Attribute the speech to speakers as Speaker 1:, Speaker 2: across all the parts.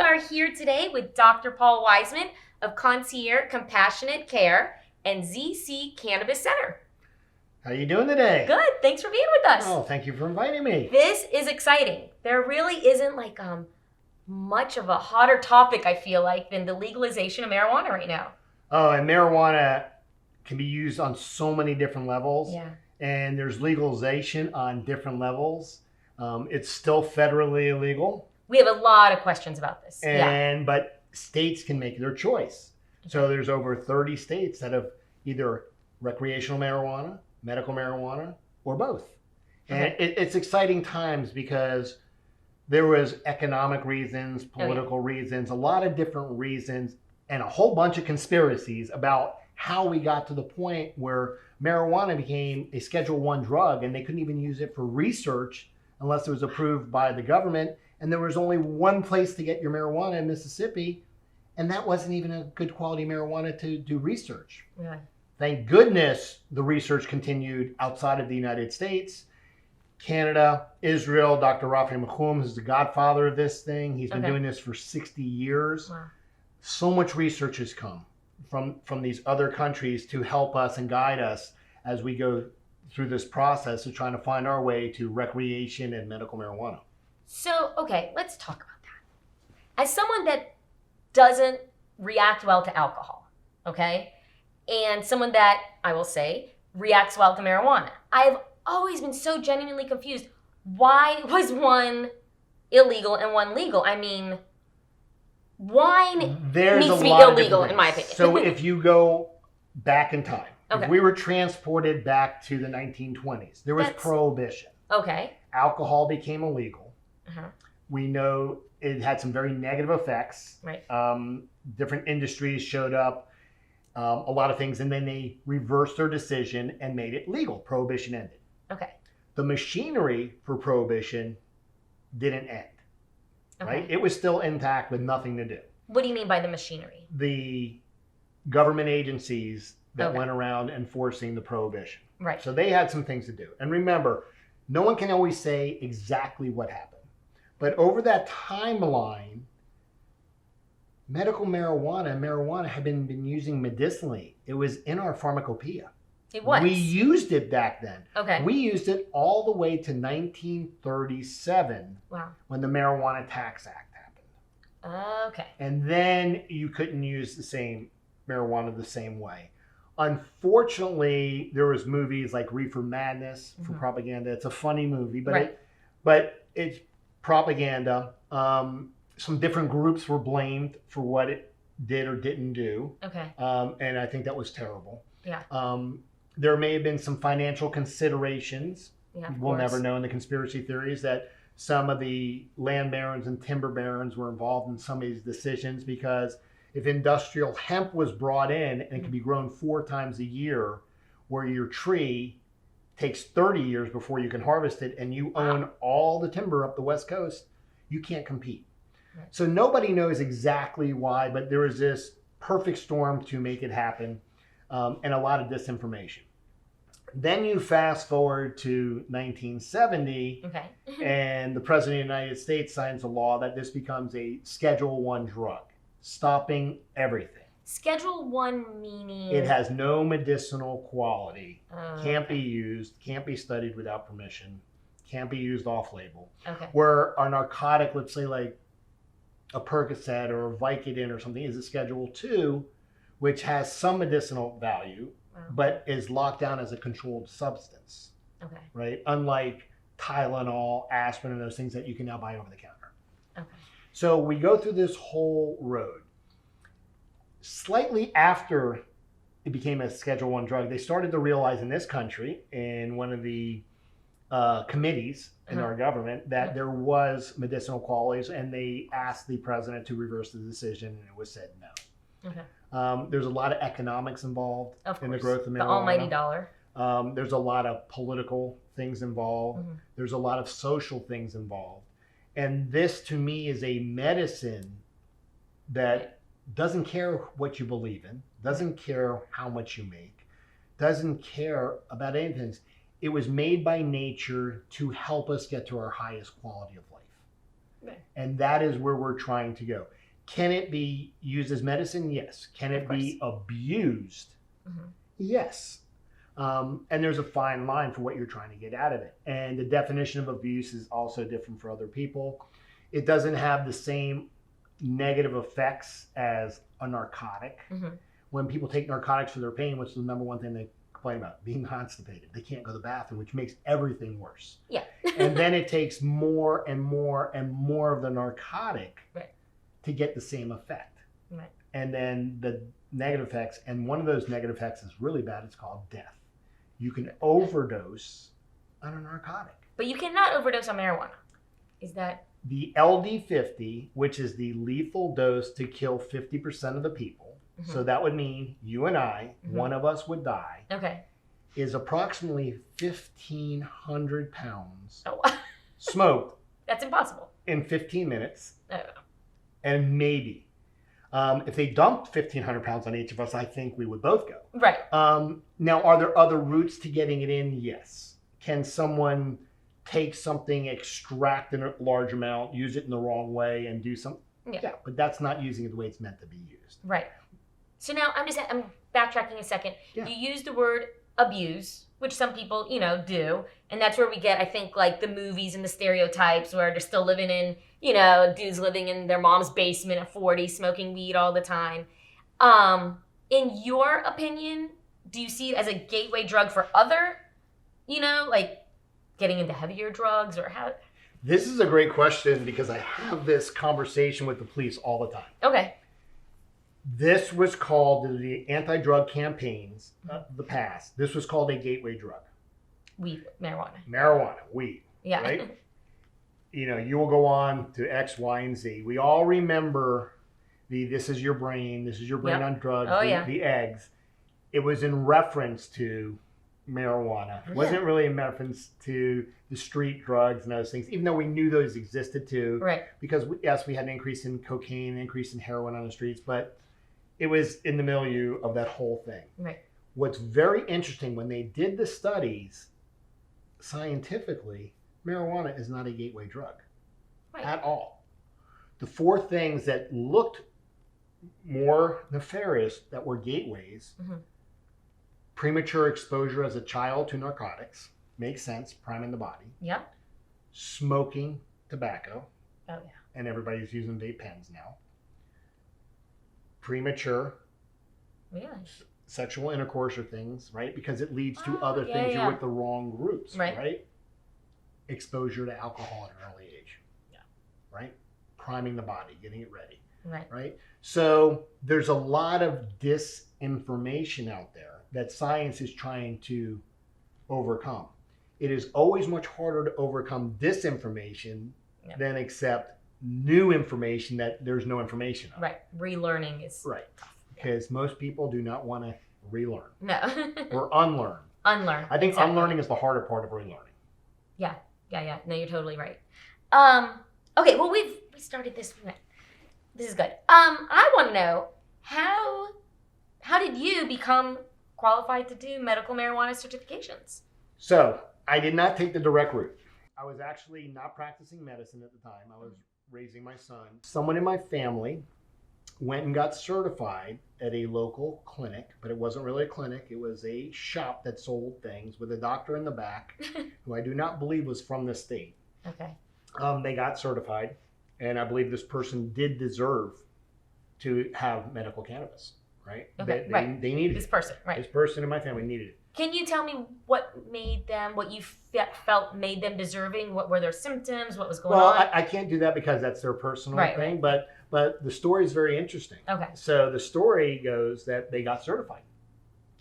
Speaker 1: are here today with Dr. Paul Weisman of Concierge Compassionate Care and ZC Cannabis Center.
Speaker 2: How you doing today?
Speaker 1: Good. Thanks for being with us.
Speaker 2: Oh, thank you for inviting me.
Speaker 1: This is exciting. There really isn't much of a hotter topic, I feel like, than the legalization of marijuana right now.
Speaker 2: Oh, and marijuana can be used on so many different levels.
Speaker 1: Yeah.
Speaker 2: And there's legalization on different levels. It's still federally illegal.
Speaker 1: We have a lot of questions about this.
Speaker 2: But states can make their choice. So there's over 30 states that have either recreational marijuana, medical marijuana, or both. And it's exciting times because there was economic reasons, political reasons, a lot of different reasons, and a whole bunch of conspiracies about how we got to the point where marijuana became a Schedule I drug and they couldn't even use it for research unless it was approved by the government. And there was only one place to get your marijuana in Mississippi, and that wasn't even a good quality marijuana to do research.
Speaker 1: Really?
Speaker 2: Thank goodness the research continued outside of the United States. Canada, Israel, Dr. Rafi Machoum is the godfather of this thing. He's been doing this for 60 years.
Speaker 1: Wow.
Speaker 2: So much research has come from these other countries to help us and guide us as we go through this process of trying to find our way to recreation and medical marijuana.
Speaker 1: So, let's talk about that. As someone that doesn't react well to alcohol, and someone that, I will say, reacts well to marijuana, I've always been so genuinely confused. Why was one illegal and one legal? I mean, wine needs to be illegal, in my opinion.
Speaker 2: So if you go back in time,
Speaker 1: if
Speaker 2: we were transported back to the 1920s, there was prohibition. Alcohol became illegal. We know it had some very negative effects.
Speaker 1: Right.
Speaker 2: Different industries showed up, a lot of things, and then they reversed their decision and made it legal. Prohibition ended. The machinery for prohibition didn't end. Right? It was still intact with nothing to do.
Speaker 1: What do you mean by the machinery?
Speaker 2: The government agencies that went around enforcing the prohibition.
Speaker 1: Right.
Speaker 2: So they had some things to do. And remember, no one can always say exactly what happened. But over that timeline, medical marijuana and marijuana had been using medicinally. It was in our pharmacopoeia.
Speaker 1: It was.
Speaker 2: We used it back then.
Speaker 1: Okay.
Speaker 2: We used it all the way to 1937 when the Marijuana Tax Act happened.
Speaker 1: Okay.
Speaker 2: And then you couldn't use the same marijuana the same way. Unfortunately, there was movies like Reefer Madness for propaganda. It's a funny movie, but it's propaganda. Some different groups were blamed for what it did or didn't do. And I think that was terrible.
Speaker 1: Yeah.
Speaker 2: There may have been some financial considerations. We'll never know in the conspiracy theories that some of the land barons and timber barons were involved in some of these decisions, because if industrial hemp was brought in and it could be grown 4 times a year, where your tree takes 30 years before you can harvest it, and you own all the timber up the West Coast, you can't compete. Right. So nobody knows exactly why, but there was this perfect storm to make it happen, and a lot of disinformation. Then you fast forward to 1970, and the President of the United States signs a law that this becomes a Schedule I drug, stopping everything.
Speaker 1: Schedule I meaning?
Speaker 2: It has no medicinal quality, can't be used, can't be studied without permission, can't be used off-label. Where a narcotic, let's say like a Percocet or a Vicodin or something, is a Schedule II, which has some medicinal value, but is locked down as a controlled substance. Right? Unlike Tylenol, aspirin, and those things that you can now buy over the counter. So we go through this whole road. Slightly after it became a Schedule I drug, they started to realize in this country, in one of the committees in our government, that there was medicinal qualities, and they asked the president to reverse the decision, and it was said no. There's a lot of economics involved in the growth of marijuana.
Speaker 1: The almighty dollar.
Speaker 2: There's a lot of political things involved. There's a lot of social things involved. And this, to me, is a medicine that doesn't care what you believe in, doesn't care how much you make, doesn't care about anything. It was made by nature to help us get to our highest quality of life.
Speaker 1: Right.
Speaker 2: And that is where we're trying to go. Can it be used as medicine? Yes. Can it be abused?
Speaker 1: Mm-hmm.
Speaker 2: Yes. And there's a fine line for what you're trying to get out of it. And the definition of abuse is also different for other people. It doesn't have the same negative effects as a narcotic.
Speaker 1: Mm-hmm.
Speaker 2: When people take narcotics for their pain, what's the number one thing they complain about? Being constipated. They can't go to the bathroom, which makes everything worse.
Speaker 1: Yeah.
Speaker 2: And then it takes more and more and more of the narcotic to get the same effect.
Speaker 1: Right.
Speaker 2: And then the negative effects, and one of those negative effects is really bad. It's called death. You can overdose on a narcotic.
Speaker 1: But you cannot overdose on marijuana. Is that?
Speaker 2: The LD50, which is the lethal dose to kill 50% of the people, so that would mean you and I, one of us would die, is approximately 1,500 pounds smoked.
Speaker 1: That's impossible.
Speaker 2: In 15 minutes.
Speaker 1: Oh.
Speaker 2: And maybe. If they dumped 1,500 pounds on each of us, I think we would both go.
Speaker 1: Right.
Speaker 2: Now, are there other routes to getting it in? Yes. Can someone take something, extract in a large amount, use it in the wrong way, and do something? Yeah, but that's not using it the way it's meant to be used.
Speaker 1: Right. So now I'm backtracking a second. Yeah. You use the word abuse, which some people, do. And that's where we get, I think, like the movies and the stereotypes where they're still living in, dudes living in their mom's basement at 40, smoking weed all the time. In your opinion, do you see it as a gateway drug for other, like getting into heavier drugs, or how?
Speaker 2: This is a great question because I have this conversation with the police all the time.
Speaker 1: Okay.
Speaker 2: This was called, the anti-drug campaigns of the past, this was called a gateway drug.
Speaker 1: Weed, marijuana.
Speaker 2: Marijuana, weed.
Speaker 1: Yeah.
Speaker 2: Right? You will go on to X, Y, and Z. We all remember this is your brain on drugs, the eggs. It was in reference to marijuana. It wasn't really in reference to the street drugs and those things, even though we knew those existed too.
Speaker 1: Right.
Speaker 2: Because we had an increase in cocaine, an increase in heroin on the streets, but it was in the milieu of that whole thing.
Speaker 1: Right.
Speaker 2: What's very interesting, when they did the studies, scientifically, marijuana is not a gateway drug at all. The four things that looked more nefarious that were gateways: premature exposure as a child to narcotics, makes sense, priming the body.
Speaker 1: Yeah.
Speaker 2: Smoking tobacco.
Speaker 1: Oh yeah.
Speaker 2: And everybody's using vape pens now. Premature sexual intercourse or things, right? Because it leads to other things. You're with the wrong groups, right? Exposure to alcohol at an early age. Yeah. Right? Priming the body, getting it ready. Right? So there's a lot of disinformation out there that science is trying to overcome. It is always much harder to overcome disinformation than accept new information that there's no information on.
Speaker 1: Right. Relearning is tough.
Speaker 2: Because most people do not want to relearn.
Speaker 1: No.
Speaker 2: Or unlearn.
Speaker 1: Unlearn.
Speaker 2: I think unlearning is the harder part of relearning.
Speaker 1: Yeah. No, you're totally right. Okay, well, we started this. This is good. I want to know, how did you become qualified to do medical marijuana certifications? So
Speaker 2: I did not take the direct route. I was actually not practicing medicine at the time. I was raising my son. Someone in my family went and got certified at a local clinic, but it wasn't really a clinic. It was a shop that sold things with a doctor in the back who I do not believe was from the state.
Speaker 1: Okay.
Speaker 2: They got certified, and I believe this person did deserve to have medical cannabis, right?
Speaker 1: Okay,
Speaker 2: they needed
Speaker 1: this person, right?
Speaker 2: This person in my family needed it.
Speaker 1: Can you tell me what you felt made them deserving? What were their symptoms? What was going on?
Speaker 2: Well, I can't do that because that's their personal thing, but the story is very interesting.
Speaker 1: Okay.
Speaker 2: So the story goes that they got certified,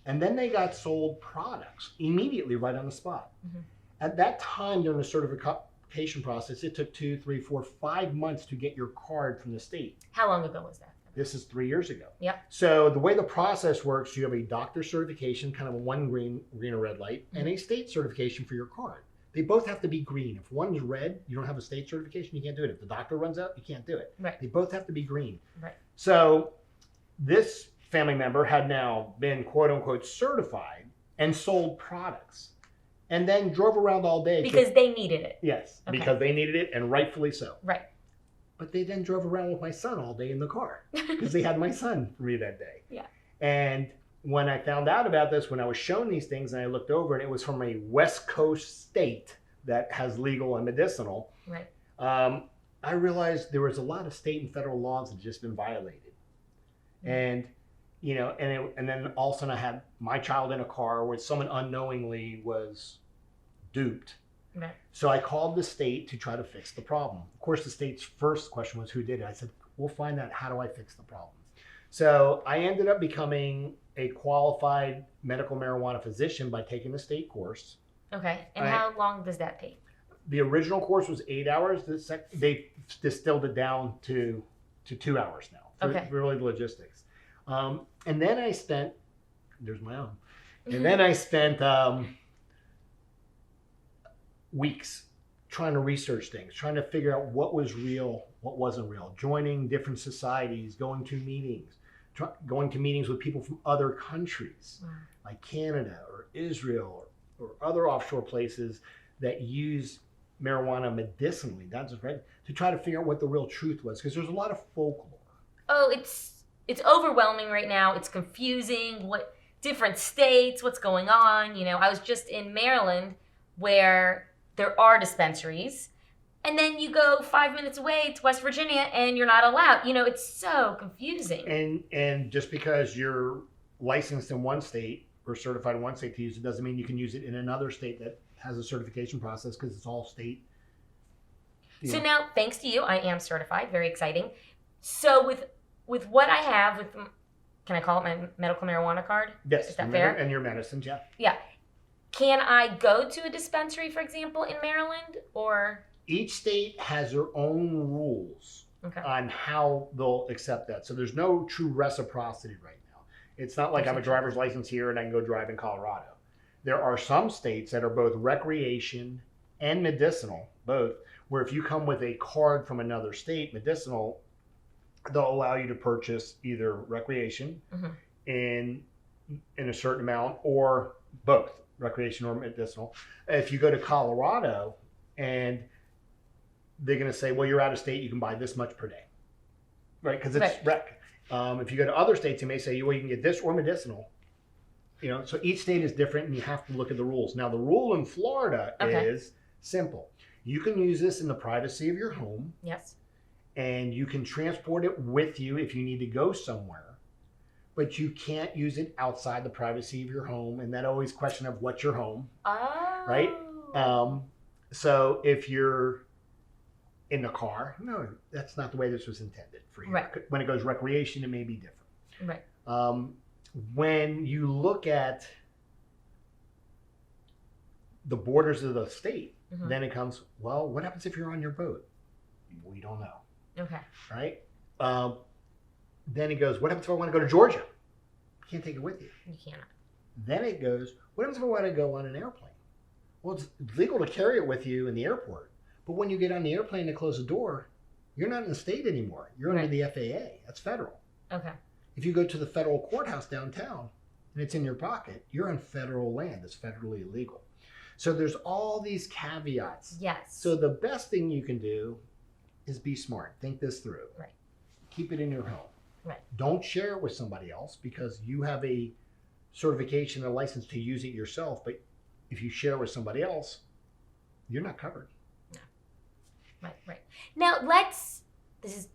Speaker 2: and then they got sold products immediately right on the spot. Mm-hmm. At that time, during the certification process, it took 2, 3, 4, 5 months to get your card from the state.
Speaker 1: How long ago was that?
Speaker 2: This is 3 years ago.
Speaker 1: Yeah.
Speaker 2: So the way the process works, you have a doctor certification, kind of a one green or red light, and a state certification for your card. They both have to be green. If one's red, you don't have a state certification, you can't do it. If the doctor runs out, you can't do it.
Speaker 1: Right.
Speaker 2: They both have to be green.
Speaker 1: Right.
Speaker 2: So this family member had now been quote unquote certified and sold products, and then drove around all day.
Speaker 1: Because they needed it.
Speaker 2: Yes, okay. Because they needed it, and rightfully so.
Speaker 1: Right.
Speaker 2: But they then drove around with my son all day in the car because they had my son for me that day.
Speaker 1: Yeah.
Speaker 2: And when I found out about this, when I was shown these things and I looked over and it was from a West Coast state that has legal and medicinal,
Speaker 1: right.
Speaker 2: I realized there was a lot of state and federal laws that had just been violated. Mm-hmm. And, you know, and then all of a sudden I had my child in a car where someone unknowingly was duped.
Speaker 1: Right.
Speaker 2: So I called the state to try to fix the problem. Of course, the state's first question was who did it. I said, we'll find out. How do I fix the problem? So I ended up becoming a qualified medical marijuana physician by taking the state course.
Speaker 1: Okay. And how long does that take?
Speaker 2: The original course was 8 hours. They distilled it down to 2 hours now.
Speaker 1: Okay.
Speaker 2: For really the logistics. And then I spent, there's my own. And then I spent weeks trying to research things, trying to figure out what was real, what wasn't real, joining different societies, going to meetings with people from other countries, wow, like Canada or Israel or other offshore places that use marijuana medicinally, not just right, to try to figure out what the real truth was, because there's a lot of folklore.
Speaker 1: Oh, it's overwhelming right now. It's confusing. What different states, what's going on? You know, I was just in Maryland where there are dispensaries, and then you go 5 minutes away to West Virginia and you're not allowed. You know, it's so confusing. And just because you're licensed in one state or certified in one state to use it doesn't mean you can use it in another state that has a certification process, because it's all state. So now, thanks to you, I am certified. Very exciting. So with what I have, can I call it my medical marijuana card?
Speaker 2: Yes.
Speaker 1: Is that fair?
Speaker 2: And your medicines, yeah.
Speaker 1: Yeah. Can I go to a dispensary, for example, in Maryland, or? Each state has their own rules on how they'll accept that. So there's no true reciprocity right now. It's not like I have a driver's license here and I can go drive in Colorado. There are some states that are both recreation and medicinal, both, where if you come with a card from another state, medicinal, they'll allow you to purchase either recreation in a certain amount, or both. Recreation or medicinal. If you go to Colorado and they're going to say, well, you're out of state, you can buy this much per day, right? Because it's rec. If you go to other states, they may say, well, you can get this or medicinal. You know, so each state is different and you have to look at the rules. Now, the rule in Florida is simple. You can use this in the privacy of your home. Yes. And you can transport it with you if you need to go somewhere. But you can't use it outside the privacy of your home. And that always question of what's your home, right? So if you're in the car, no, that's not the way this was intended for you. Right. When it goes recreation, it may be different. Right. When you look at the borders of the state, then it comes, well, what happens if you're on your boat? We don't know. Okay. Right? Then it goes, what happens if I want to go to Georgia? You can't take it with you. You cannot. Then it goes, what happens if I want to go on an airplane? Well, it's legal to carry it with you in the airport. But when you get on the airplane and close the door, you're not in the state anymore. You're under the FAA. That's federal. Okay. If you go to the federal courthouse downtown and it's in your pocket, you're on federal land. It's federally illegal. So there's all these caveats. Yes. So the best thing you can do is be smart. Think this through. Right. Keep it in your home. Right. Don't share it with somebody else, because you have a certification and a license to use it yourself. But if you share it with somebody else, you're not covered. No. Right, right. Now this is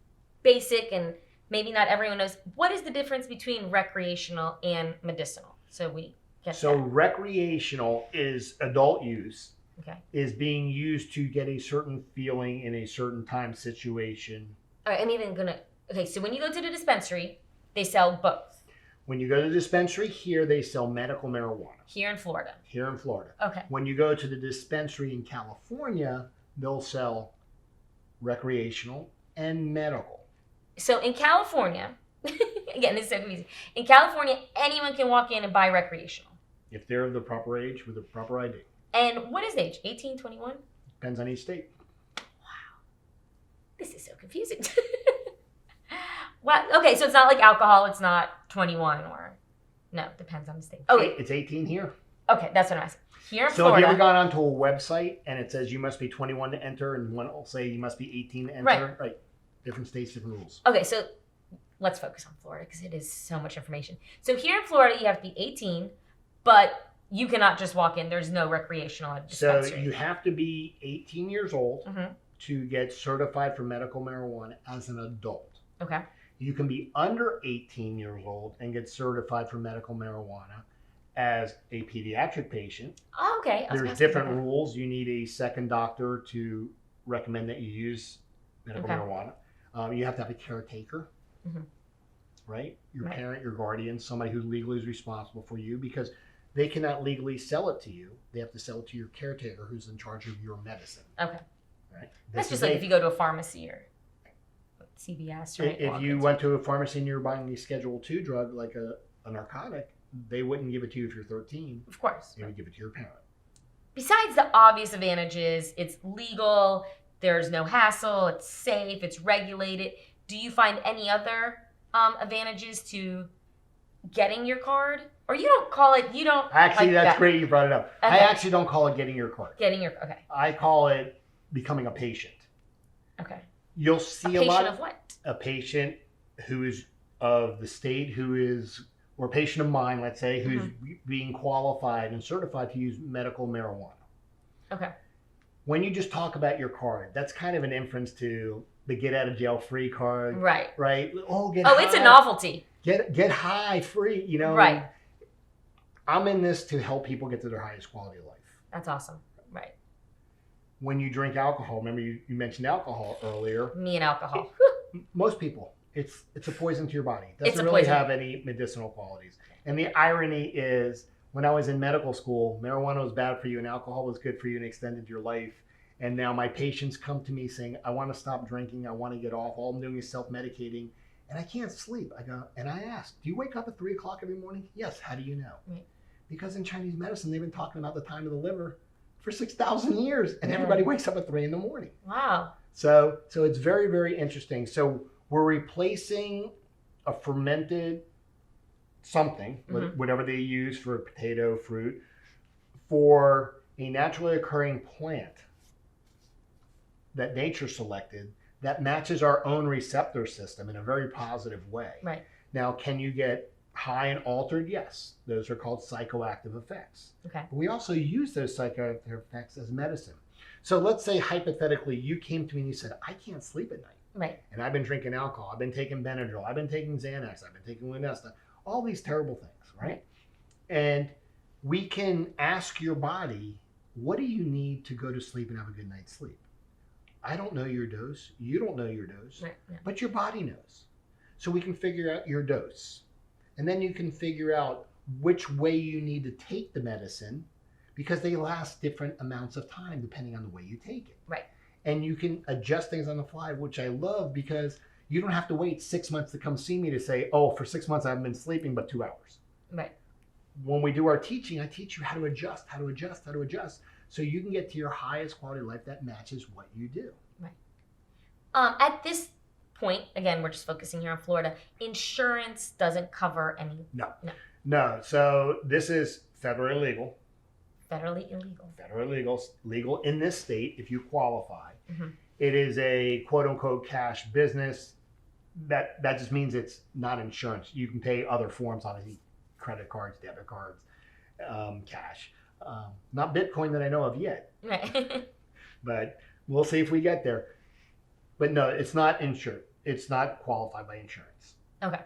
Speaker 1: basic and maybe not everyone knows. What is the difference between recreational and medicinal? So we get that. Recreational is adult use. Okay. Is being used to get a certain feeling in a certain time situation. All right, I'm even going to... Okay, so when you go to the dispensary, they sell both. When you go to the dispensary here, they sell medical marijuana. Here in Florida? Here in Florida. Okay. When you go to the dispensary in California, they'll sell recreational and medical. So in California, again, this is so confusing. In California, anyone can walk in and buy recreational. If they're of the proper age with the proper ID. And what is age? 18, 21? Depends on each state. Wow. This is so confusing. Wow. Okay, so it's not like alcohol. It's not 21 or... No, depends on the state. Oh, wait. It's 18 here. Okay, that's what I'm asking. Here in Florida... So have you ever gone onto a website and it says you must be 21 to enter, and one will say you must be 18 to enter? Right.
Speaker 2: Different states, different rules.
Speaker 1: Okay, so let's focus on Florida because it is so much information. So here in Florida, you have to be 18, but you cannot just walk in. There's no recreational dispensary.
Speaker 2: So you have to be 18 years old to get certified for medical marijuana as an adult.
Speaker 1: Okay.
Speaker 2: You can be under 18 years old and get certified for medical marijuana as a pediatric patient.
Speaker 1: Oh, okay.
Speaker 2: There's different rules. You need a second doctor to recommend that you use medical marijuana. You have to have a caretaker, right? Your parent, your guardian, somebody who legally is responsible for you, because they cannot legally sell it to you. They have to sell it to your caretaker who's in charge of your medicine.
Speaker 1: Okay.
Speaker 2: Right?
Speaker 1: That's just like if you go to a pharmacy or CVS. Or
Speaker 2: if you went to a pharmacy and you were buying a Schedule II drug, like a narcotic, they wouldn't give it to you if you're 13.
Speaker 1: Of course.
Speaker 2: They would give it to your parent.
Speaker 1: Besides the obvious advantages, it's legal, there's no hassle, it's safe, it's regulated. Do you find any other advantages to getting your card? Or you don't call it,
Speaker 2: Actually,
Speaker 1: like
Speaker 2: that's
Speaker 1: that.
Speaker 2: great you brought it up.
Speaker 1: Okay.
Speaker 2: I actually don't call it getting your card.
Speaker 1: Okay.
Speaker 2: I call it becoming a patient.
Speaker 1: Okay.
Speaker 2: You'll see
Speaker 1: a
Speaker 2: lot
Speaker 1: patient of what?
Speaker 2: A patient who is of the state or a patient of mine, let's say, who's being qualified and certified to use medical marijuana.
Speaker 1: Okay.
Speaker 2: When you just talk about your card, that's kind of an inference to the get out of jail free card.
Speaker 1: Right.
Speaker 2: Right?
Speaker 1: Oh, it's a novelty.
Speaker 2: Get high, free,
Speaker 1: Right.
Speaker 2: I'm in this to help people get to their highest quality of life.
Speaker 1: That's awesome. Right.
Speaker 2: When you drink alcohol, remember you mentioned alcohol earlier.
Speaker 1: Me and alcohol.
Speaker 2: Most people, it's a poison to your body. It
Speaker 1: It's
Speaker 2: doesn't
Speaker 1: a
Speaker 2: really
Speaker 1: poison.
Speaker 2: have any medicinal qualities. And the irony is, when I was in medical school, marijuana was bad for you and alcohol was good for you and extended your life. And now my patients come to me saying, I want to stop drinking. I want to get off. All I'm doing is self-medicating. And I can't sleep. And I ask, do you wake up at 3 o'clock every morning? Yes. How do you know? Right. Because in Chinese medicine, they've been talking about the time of the liver for 6,000 years. And everybody wakes up at 3 in the morning.
Speaker 1: Wow.
Speaker 2: So it's very, very interesting. So we're replacing a fermented something, whatever they use for a potato, fruit, for a naturally occurring plant that nature selected that matches our own receptor system in a very positive way.
Speaker 1: Right.
Speaker 2: Now, can you get high and altered? Yes. Those are called psychoactive effects.
Speaker 1: Okay.
Speaker 2: But we also use those psychoactive effects as medicine. So let's say hypothetically you came to me and you said, I can't sleep at night.
Speaker 1: Right.
Speaker 2: And I've been drinking alcohol. I've been taking Benadryl. I've been taking Xanax. I've been taking Lunesta. All these terrible things, right? And we can ask your body, what do you need to go to sleep and have a good night's sleep? I don't know your dose. You don't know your dose.
Speaker 1: Right. Yeah.
Speaker 2: But your body knows. So we can figure out your dose. And then you can figure out which way you need to take the medicine, because they last different amounts of time depending on the way you take it.
Speaker 1: Right.
Speaker 2: And you can adjust things on the fly, which I love, because you don't have to wait 6 months to come see me to say, oh, for 6 months I haven't been sleeping but 2 hours.
Speaker 1: Right.
Speaker 2: When we do our teaching, I teach you how to adjust, so you can get to your highest quality of life that matches what you do.
Speaker 1: Right. At this point, again, we're just focusing here on Florida, insurance doesn't cover any.
Speaker 2: No. So this is federally illegal.
Speaker 1: Federally illegal.
Speaker 2: Federally legal in this state if you qualify. It is a quote unquote cash business. That just means it's not insurance. You can pay other forms, obviously, credit cards, debit cards, cash. Not Bitcoin that I know of yet.
Speaker 1: Right.
Speaker 2: But we'll see if we get there. But no, it's not insured. It's not qualified by insurance.
Speaker 1: Okay.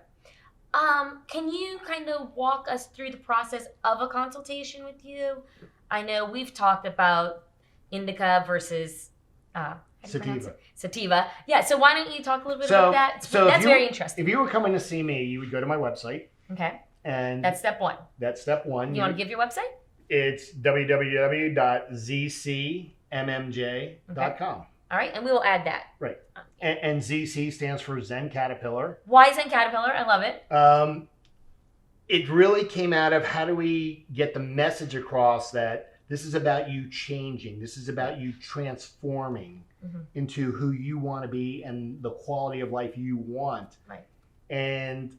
Speaker 1: Can you kind of walk us through the process of a consultation with you? I know we've talked about indica versus sativa. Yeah, so why don't you talk a little bit about that? That's very interesting.
Speaker 2: If you were coming to see me, you would go to my website.
Speaker 1: Okay.
Speaker 2: And
Speaker 1: that's step one.
Speaker 2: That's step one.
Speaker 1: You want to give your website?
Speaker 2: It's www.zcmmj.com.
Speaker 1: All right, and we will add that.
Speaker 2: Right. And ZC stands for Zen Caterpillar.
Speaker 1: Why Zen Caterpillar? I love it.
Speaker 2: It really came out of how do we get the message across that this is about you changing. This is about you transforming into who you want to be and the quality of life you want.
Speaker 1: Right.
Speaker 2: And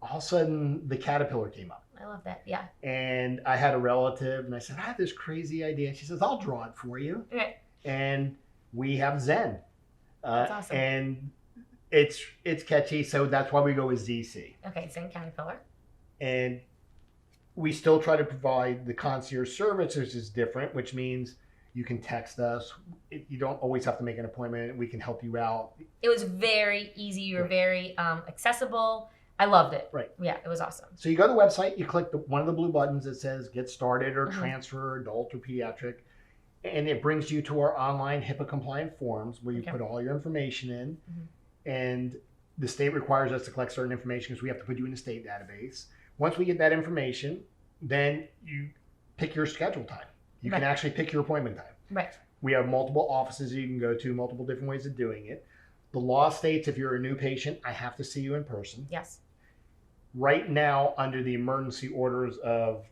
Speaker 2: all of a sudden, the caterpillar came up.
Speaker 1: I love that, yeah.
Speaker 2: And I had a relative, and I said, I have this crazy idea. And she says, I'll draw it for you.
Speaker 1: Okay.
Speaker 2: And we have Zen.
Speaker 1: That's awesome.
Speaker 2: And It's catchy, so that's why we go with ZC.
Speaker 1: Okay, Zen Caterpillar.
Speaker 2: And we still try to provide the concierge service, which is different, which means you can text us. You don't always have to make an appointment. We can help you out.
Speaker 1: It was very easy. You were very accessible. I loved it.
Speaker 2: Right.
Speaker 1: Yeah, it was awesome.
Speaker 2: So you go to the website, you click one of the blue buttons that says Get Started or Transfer, Adult or Pediatric, and it brings you to our online HIPAA-compliant forms where you put all your information in, and the state requires us to collect certain information because we have to put you in the state database. Once we get that information, then you pick your schedule time. You can actually pick your appointment time.
Speaker 1: Right.
Speaker 2: We have multiple offices you can go to, multiple different ways of doing it. The law states if you're a new patient, I have to see you in person.
Speaker 1: Yes.
Speaker 2: Right now, under the emergency orders of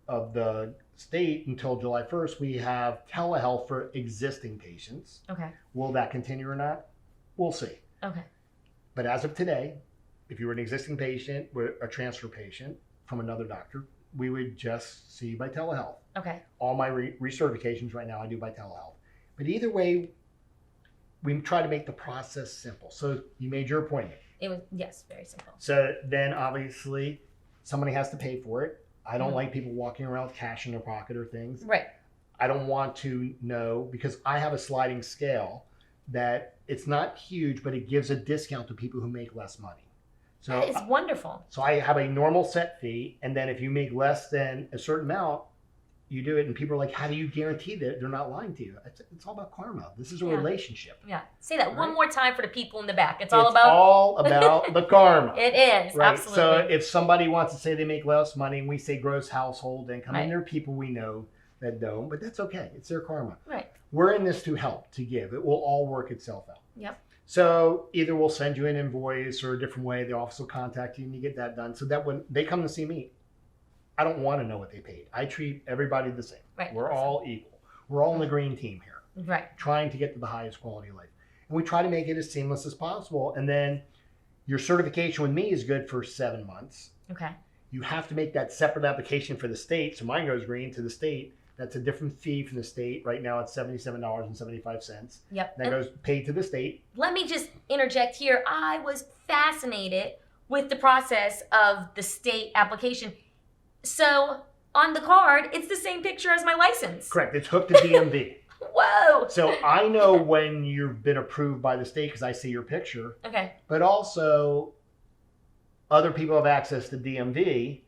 Speaker 2: the state until July 1st, we have telehealth for existing patients.
Speaker 1: Okay.
Speaker 2: Will that continue or not? We'll see.
Speaker 1: Okay.
Speaker 2: But as of today, if you were an existing patient or a transfer patient from another doctor, we would just see you by telehealth.
Speaker 1: Okay.
Speaker 2: All my recertifications right now I do by telehealth. But either way, we try to make the process simple. So you made your appointment.
Speaker 1: It was, yes, very simple.
Speaker 2: So then obviously somebody has to pay for it. I don't like people walking around with cash in their pocket or things.
Speaker 1: Right.
Speaker 2: I don't want to know, because I have a sliding scale that it's not huge, but it gives a discount to people who make less money. So
Speaker 1: That is wonderful.
Speaker 2: So I have a normal set fee, and then if you make less than a certain amount, you do it. And people are like, how do you guarantee that they're not lying to you? It's all about karma. This is a relationship.
Speaker 1: Yeah. Say that one more time for the people in the back. It's
Speaker 2: all about the karma.
Speaker 1: It is.
Speaker 2: Right.
Speaker 1: Absolutely.
Speaker 2: So if somebody wants to say they make less money and we say gross household income, and there are people we know that don't, but that's okay. It's their karma.
Speaker 1: Right.
Speaker 2: We're in this to help, to give. It will all work itself out.
Speaker 1: Yep.
Speaker 2: So either we'll send you an invoice or a different way. The office will contact you and you get that done. So that when they come to see me, I don't want to know what they paid. I treat everybody the same.
Speaker 1: Right.
Speaker 2: We're all equal. We're all on the green team here.
Speaker 1: Right.
Speaker 2: Trying to get to the highest quality of life. And we try to make it as seamless as possible. And then your certification with me is good for 7 months.
Speaker 1: Okay.
Speaker 2: You have to make that separate application for the state. So mine goes green to the state. That's a different fee from the state. Right now it's $77.75.
Speaker 1: Yep.
Speaker 2: That goes paid to the state.
Speaker 1: Let me just interject here. I was fascinated with the process of the state application. So on the card, it's the same picture as my license.
Speaker 2: Correct. It's hooked to DMV.
Speaker 1: Whoa.
Speaker 2: So I know when you've been approved by the state because I see your picture.
Speaker 1: Okay.
Speaker 2: But also, other people have access to DMV.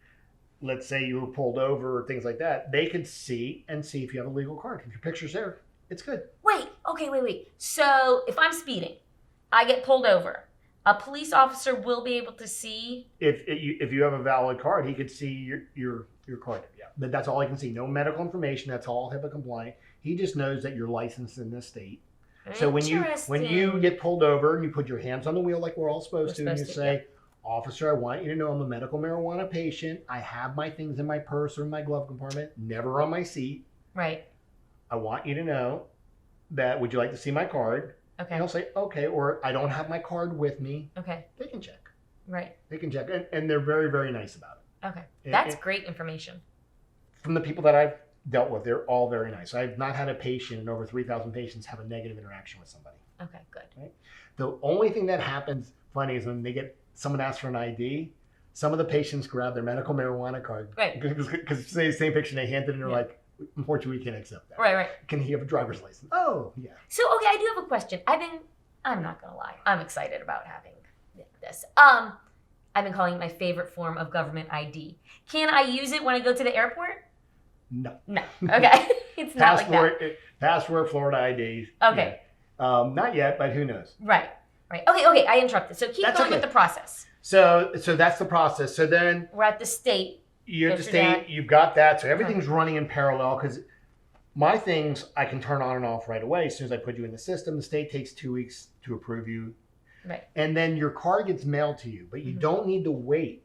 Speaker 2: Let's say you were pulled over or things like that. They could see if you have a legal card. If your picture's there, it's good.
Speaker 1: Wait. So if I'm speeding, I get pulled over. A police officer will be able to see.
Speaker 2: If you have a valid card, he could see your card. Yeah, but that's all he can see. No medical information. That's all HIPAA compliant. He just knows that you're licensed in this state. So when you get pulled over and you put your hands on the wheel like we're all supposed to, and you say, "Officer, I want you to know I'm a medical marijuana patient. I have my things in my purse or in my glove compartment, never on my seat.
Speaker 1: Right.
Speaker 2: I want you to know that. Would you like to see my card?"
Speaker 1: Okay.
Speaker 2: And I'll say, okay, or I don't have my card with me.
Speaker 1: Okay.
Speaker 2: They can check.
Speaker 1: Right.
Speaker 2: They can check. And they're very, very nice about it.
Speaker 1: Okay. That's great information.
Speaker 2: From the people that I've dealt with, they're all very nice. I've not had a patient, and over 3,000 patients, have a negative interaction with somebody.
Speaker 1: Okay, good.
Speaker 2: Right? The only thing that happens, funny, is when someone asks for an ID, some of the patients grab their medical marijuana card. Right. Because say the same picture, they hand it and they're like, unfortunately, we can't accept that.
Speaker 1: Right.
Speaker 2: Can he have a driver's license? Oh, yeah.
Speaker 1: So, okay, I do have a question. I'm not going to lie. I'm excited about having this. I've been calling it my favorite form of government ID. Can I use it when I go to the airport?
Speaker 2: No.
Speaker 1: Okay. It's not like that.
Speaker 2: Passport, Florida ID.
Speaker 1: Okay.
Speaker 2: Yeah. Not yet, but who knows?
Speaker 1: Right. Okay, I interrupted. So keep going with the process.
Speaker 2: So that's the process. So then
Speaker 1: we're at the state.
Speaker 2: You're at the state, you've got that. So everything's running in parallel, because my things I can turn on and off right away. As soon as I put you in the system, the state takes 2 weeks to approve you.
Speaker 1: Right.
Speaker 2: And then your card gets mailed to you, but you don't need to wait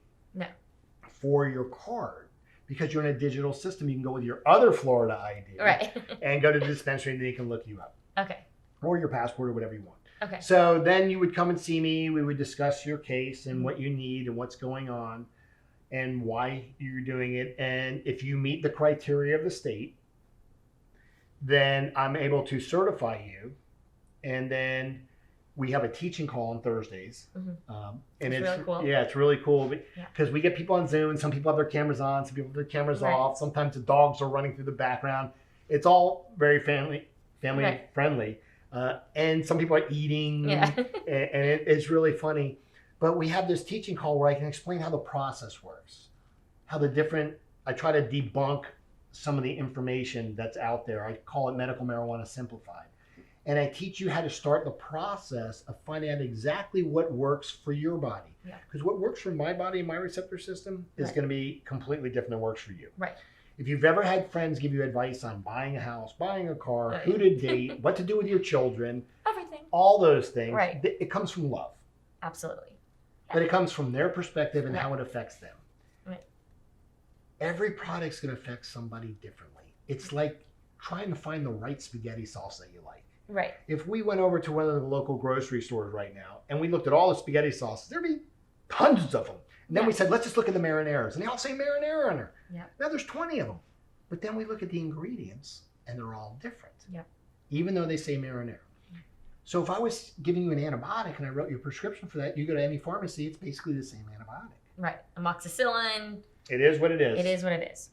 Speaker 2: for your card, because you're in a digital system. You can go with your other Florida ID and go to the dispensary and they can look you up.
Speaker 1: Okay.
Speaker 2: Or your passport or whatever you want.
Speaker 1: Okay.
Speaker 2: So then you would come and see me. We would discuss your case and what you need and what's going on and why you're doing it. And if you meet the criteria of the state, then I'm able to certify you. And then we have a teaching call on Thursdays. And it's
Speaker 1: really cool.
Speaker 2: Yeah, it's really cool because we get people on Zoom, and some people have their cameras on, some people have their cameras off. Sometimes the dogs are running through the background. It's all very family friendly. And some people are eating, and it's really funny. But we have this teaching call where I can explain how the process works, how I try to debunk some of the information that's out there. I call it Medical Marijuana Simplified. And I teach you how to start the process of finding out exactly what works for your body. Because what works for my body and my receptor system is going to be completely different than works for you. If you've ever had friends give you advice on buying a house, buying a car, who to date, what to do with your children,
Speaker 1: everything,
Speaker 2: all those things, it comes from love.
Speaker 1: Absolutely.
Speaker 2: But it comes from their perspective and how it affects them. Every product's going to affect somebody differently. It's like trying to find the right spaghetti sauce that you like. If we went over to one of the local grocery stores right now and we looked at all the spaghetti sauces, there'd be hundreds of them. And then we said, let's just look at the marinaras. And they all say marinara on there. Now there's 20 of them. But then we look at the ingredients and they're all different. Even though they say marinara. So if I was giving you an antibiotic and I wrote you a prescription for that, you go to any pharmacy, it's basically the same antibiotic.
Speaker 1: Amoxicillin.
Speaker 2: It is what it is.
Speaker 1: It is what it is.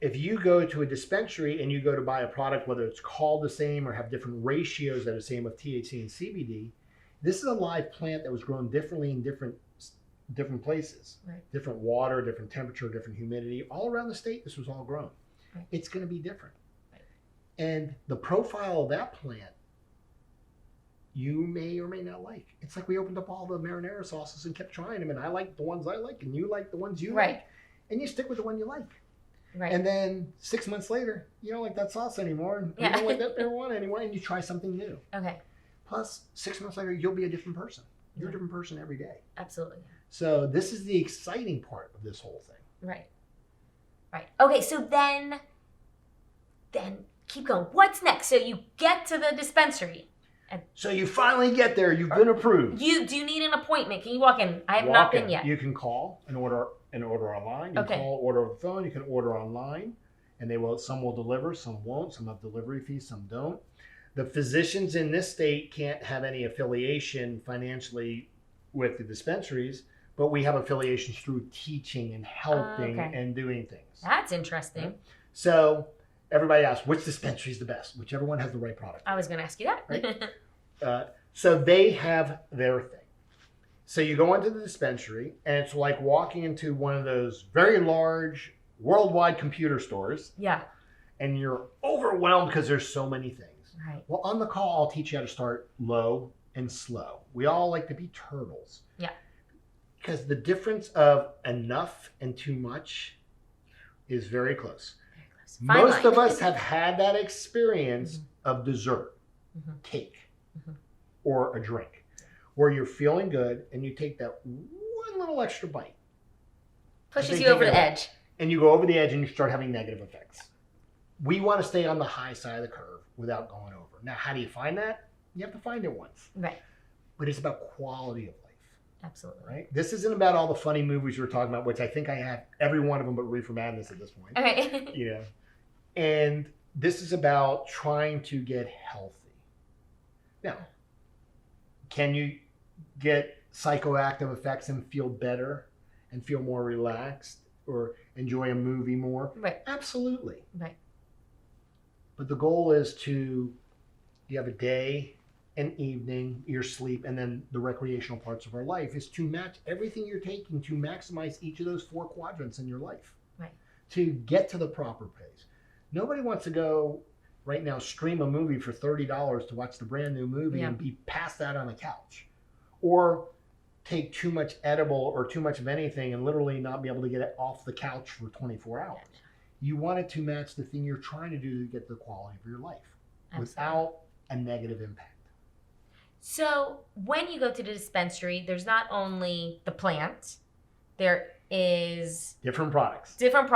Speaker 2: If you go to a dispensary and you go to buy a product, whether it's called the same or have different ratios that are the same of THC and CBD, this is a live plant that was grown differently in different places. Different water, different temperature, different humidity. All around the state, this was all grown. It's going to be different. And the profile of that plant, you may or may not like. It's like we opened up all the marinara sauces and kept trying them, and I like the ones I like, and you like the ones you like, and you stick with the one you like. And then 6 months later, you don't like that sauce anymore, and you don't like that marijuana anymore, and you try something new. Plus, 6 months later, you'll be a different person. You're a different person every day.
Speaker 1: Absolutely.
Speaker 2: So this is the exciting part of this whole thing.
Speaker 1: Okay, so then keep going. What's next? So you get to the dispensary.
Speaker 2: So you finally get there. You've been approved.
Speaker 1: Do you need an appointment? Can you walk in? I have not been yet.
Speaker 2: You can call and order online. You can call, order over the phone. You can order online, and some will deliver, some won't. Some have delivery fees, some don't. The physicians in this state can't have any affiliation financially with the dispensaries, but we have affiliations through teaching and helping and doing things.
Speaker 1: That's interesting.
Speaker 2: So everybody asks, which dispensary is the best? Whichever one has the right product.
Speaker 1: I was going to ask you that.
Speaker 2: So they have their thing. So you go into the dispensary, and it's like walking into one of those very large worldwide computer stores. And you're overwhelmed because there's so many things. Well, on the call, I'll teach you how to start low and slow. We all like to be turtles. Because the difference of enough and too much is very close. Most of us have had that experience of dessert, cake, or a drink, where you're feeling good and you take that one little extra bite.
Speaker 1: Pushes you over the edge.
Speaker 2: And you go over the edge and you start having negative effects. We want to stay on the high side of the curve without going over. Now, how do you find that? You have to find it once. But it's about quality of life.
Speaker 1: Absolutely.
Speaker 2: This isn't about all the funny movies you were talking about, which I think I have every one of them but Reefer Madness at this point. And this is about trying to get healthy. Now, can you get psychoactive effects and feel better and feel more relaxed or enjoy a movie more? Absolutely. But the goal is you have a day, an evening, your sleep, and then the recreational parts of our life is to match everything you're taking to maximize each of those 4 quadrants in your life. To get to the proper pace. Nobody wants to go right now stream a movie for $30 to watch the brand new movie and be passed out on the couch. Or take too much edible or too much of anything and literally not be able to get it off the couch for 24 hours. You want it to match the thing you're trying to do to get the quality of your life without a negative impact.
Speaker 1: So when you go to the dispensary, there's not only the plant, there is
Speaker 2: different products.
Speaker 1: Different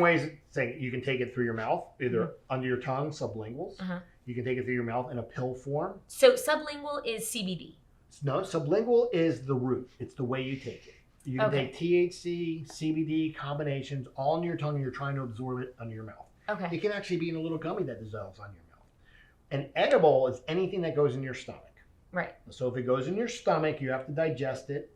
Speaker 1: ways
Speaker 2: of saying you can take it through your mouth, either under your tongue, sublinguals. You can take it through your mouth in a pill form.
Speaker 1: So sublingual is CBD.
Speaker 2: No, sublingual is the root. It's the way you take it. You can take THC, CBD combinations all in your tongue, and you're trying to absorb it under your mouth. It can actually be in a little gummy that dissolves on your mouth. An edible is anything that goes in your stomach.
Speaker 1: Right.
Speaker 2: So if it goes in your stomach, you have to digest it.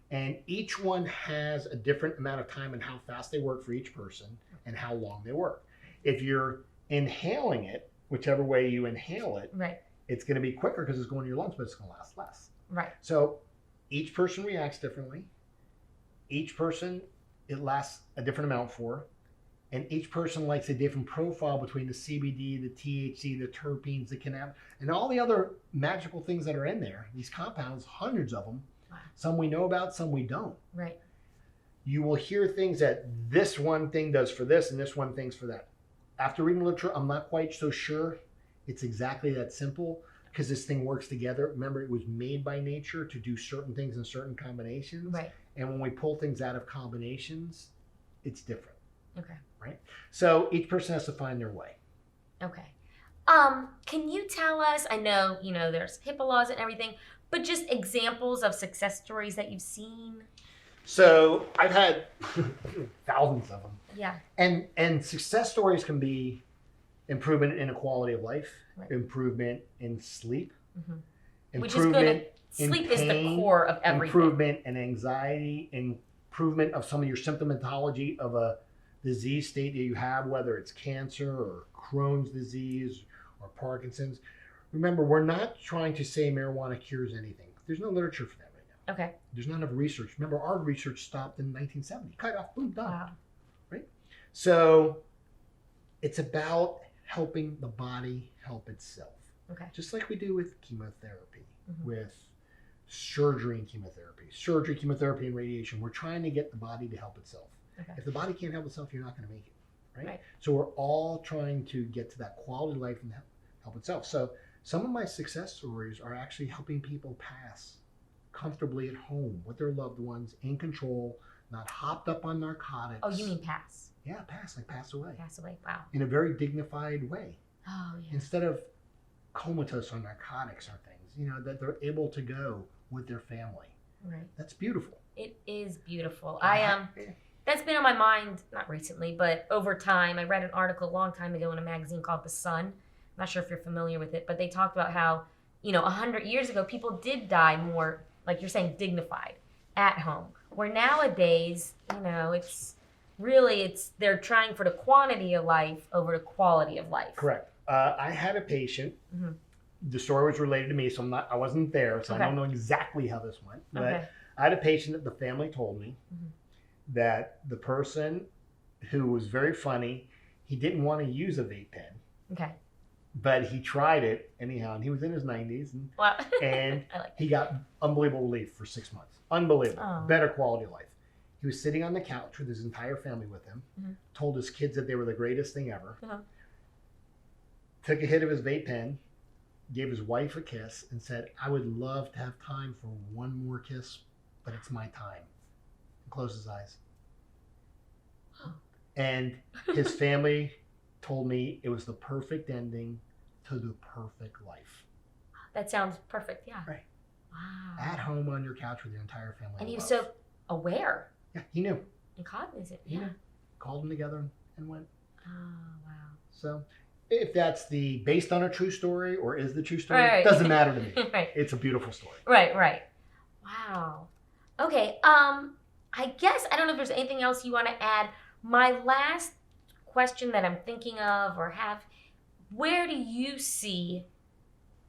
Speaker 2: And each one has a different amount of time and how fast they work for each person and how long they work. If you're inhaling it, whichever way you inhale it,
Speaker 1: right,
Speaker 2: it's going to be quicker because it's going to your lungs, but it's going to last less.
Speaker 1: Right.
Speaker 2: So each person reacts differently. Each person, it lasts a different amount for. And each person likes a different profile between the CBD, the THC, the terpenes, the cannabis, and all the other magical things that are in there. These compounds, hundreds of them.
Speaker 1: Wow.
Speaker 2: Some we know about, some we don't.
Speaker 1: Right.
Speaker 2: You will hear things that this one thing does for this and this one thing's for that. After reading literature, I'm not quite so sure it's exactly that simple because this thing works together. Remember, it was made by nature to do certain things in certain combinations.
Speaker 1: Right.
Speaker 2: And when we pull things out of combinations, it's different.
Speaker 1: Okay.
Speaker 2: Right? So each person has to find their way.
Speaker 1: Okay. Can you tell us, I know, there's HIPAA laws and everything, but just examples of success stories that you've seen?
Speaker 2: So I've had thousands of them.
Speaker 1: Yeah.
Speaker 2: And success stories can be improvement in a quality of life,
Speaker 1: right,
Speaker 2: improvement in sleep,
Speaker 1: which is good. Sleep is the core of everything.
Speaker 2: Improvement in anxiety, improvement of some of your symptomatology of a disease state that you have, whether it's cancer or Crohn's disease or Parkinson's. Remember, we're not trying to say marijuana cures anything. There's no literature for that right now.
Speaker 1: Okay.
Speaker 2: There's not enough research. Remember, our research stopped in 1970. Cut off, boom, done.
Speaker 1: Wow.
Speaker 2: Right? So it's about helping the body help itself.
Speaker 1: Okay.
Speaker 2: Just like we do with chemotherapy, with surgery and chemotherapy. Surgery, chemotherapy, and radiation. We're trying to get the body to help itself.
Speaker 1: Okay. If
Speaker 2: the body can't help itself, you're not going to make it, right? So we're all trying to get to that quality of life and help itself. So some of my success stories are actually helping people pass comfortably at home with their loved ones, in control, not hopped up on narcotics.
Speaker 1: Oh, you mean pass?
Speaker 2: Yeah, pass, like pass away.
Speaker 1: Pass away, wow.
Speaker 2: In a very dignified way.
Speaker 1: Oh, yeah.
Speaker 2: Instead of comatose on narcotics or things, that they're able to go with their family. Right. That's beautiful.
Speaker 1: It is beautiful. That's been on my mind, not recently, but over time. I read an article a long time ago in a magazine called The Sun. I'm not sure if you're familiar with it, but they talked about how, 100 years ago, people did die more, like you're saying, dignified at home. Where nowadays, they're trying for the quantity of life over the quality of life.
Speaker 2: Correct. I had a patient. The story was related to me, so I wasn't there, so I don't know exactly how this went. But I had a patient that the family told me that the person who was very funny, he didn't want to use a vape pen. Okay. But he tried it anyhow, and he was in his 90s, and he got unbelievable relief for 6 months. Unbelievable. Oh. Better quality of life. He was sitting on the couch with his entire family with him, told his kids that they were the greatest thing ever, took a hit of his vape pen, gave his wife a kiss, and said, "I would love to have time for one more kiss, but it's my time." And closed his eyes. And his family told me it was the perfect ending to the perfect life.
Speaker 1: That sounds perfect, yeah.
Speaker 2: Right. Wow. At home on your couch with your entire family.
Speaker 1: And he was so aware.
Speaker 2: Yeah, he knew.
Speaker 1: And cognizant,
Speaker 2: He knew. Called them together and went.
Speaker 1: Oh, wow.
Speaker 2: So if that's based on a true story or is the true story, it doesn't matter to me.
Speaker 1: Right.
Speaker 2: It's a beautiful story.
Speaker 1: Right. Wow. Okay, I guess, I don't know if there's anything else you want to add. My last question that I'm thinking of or have, where do you see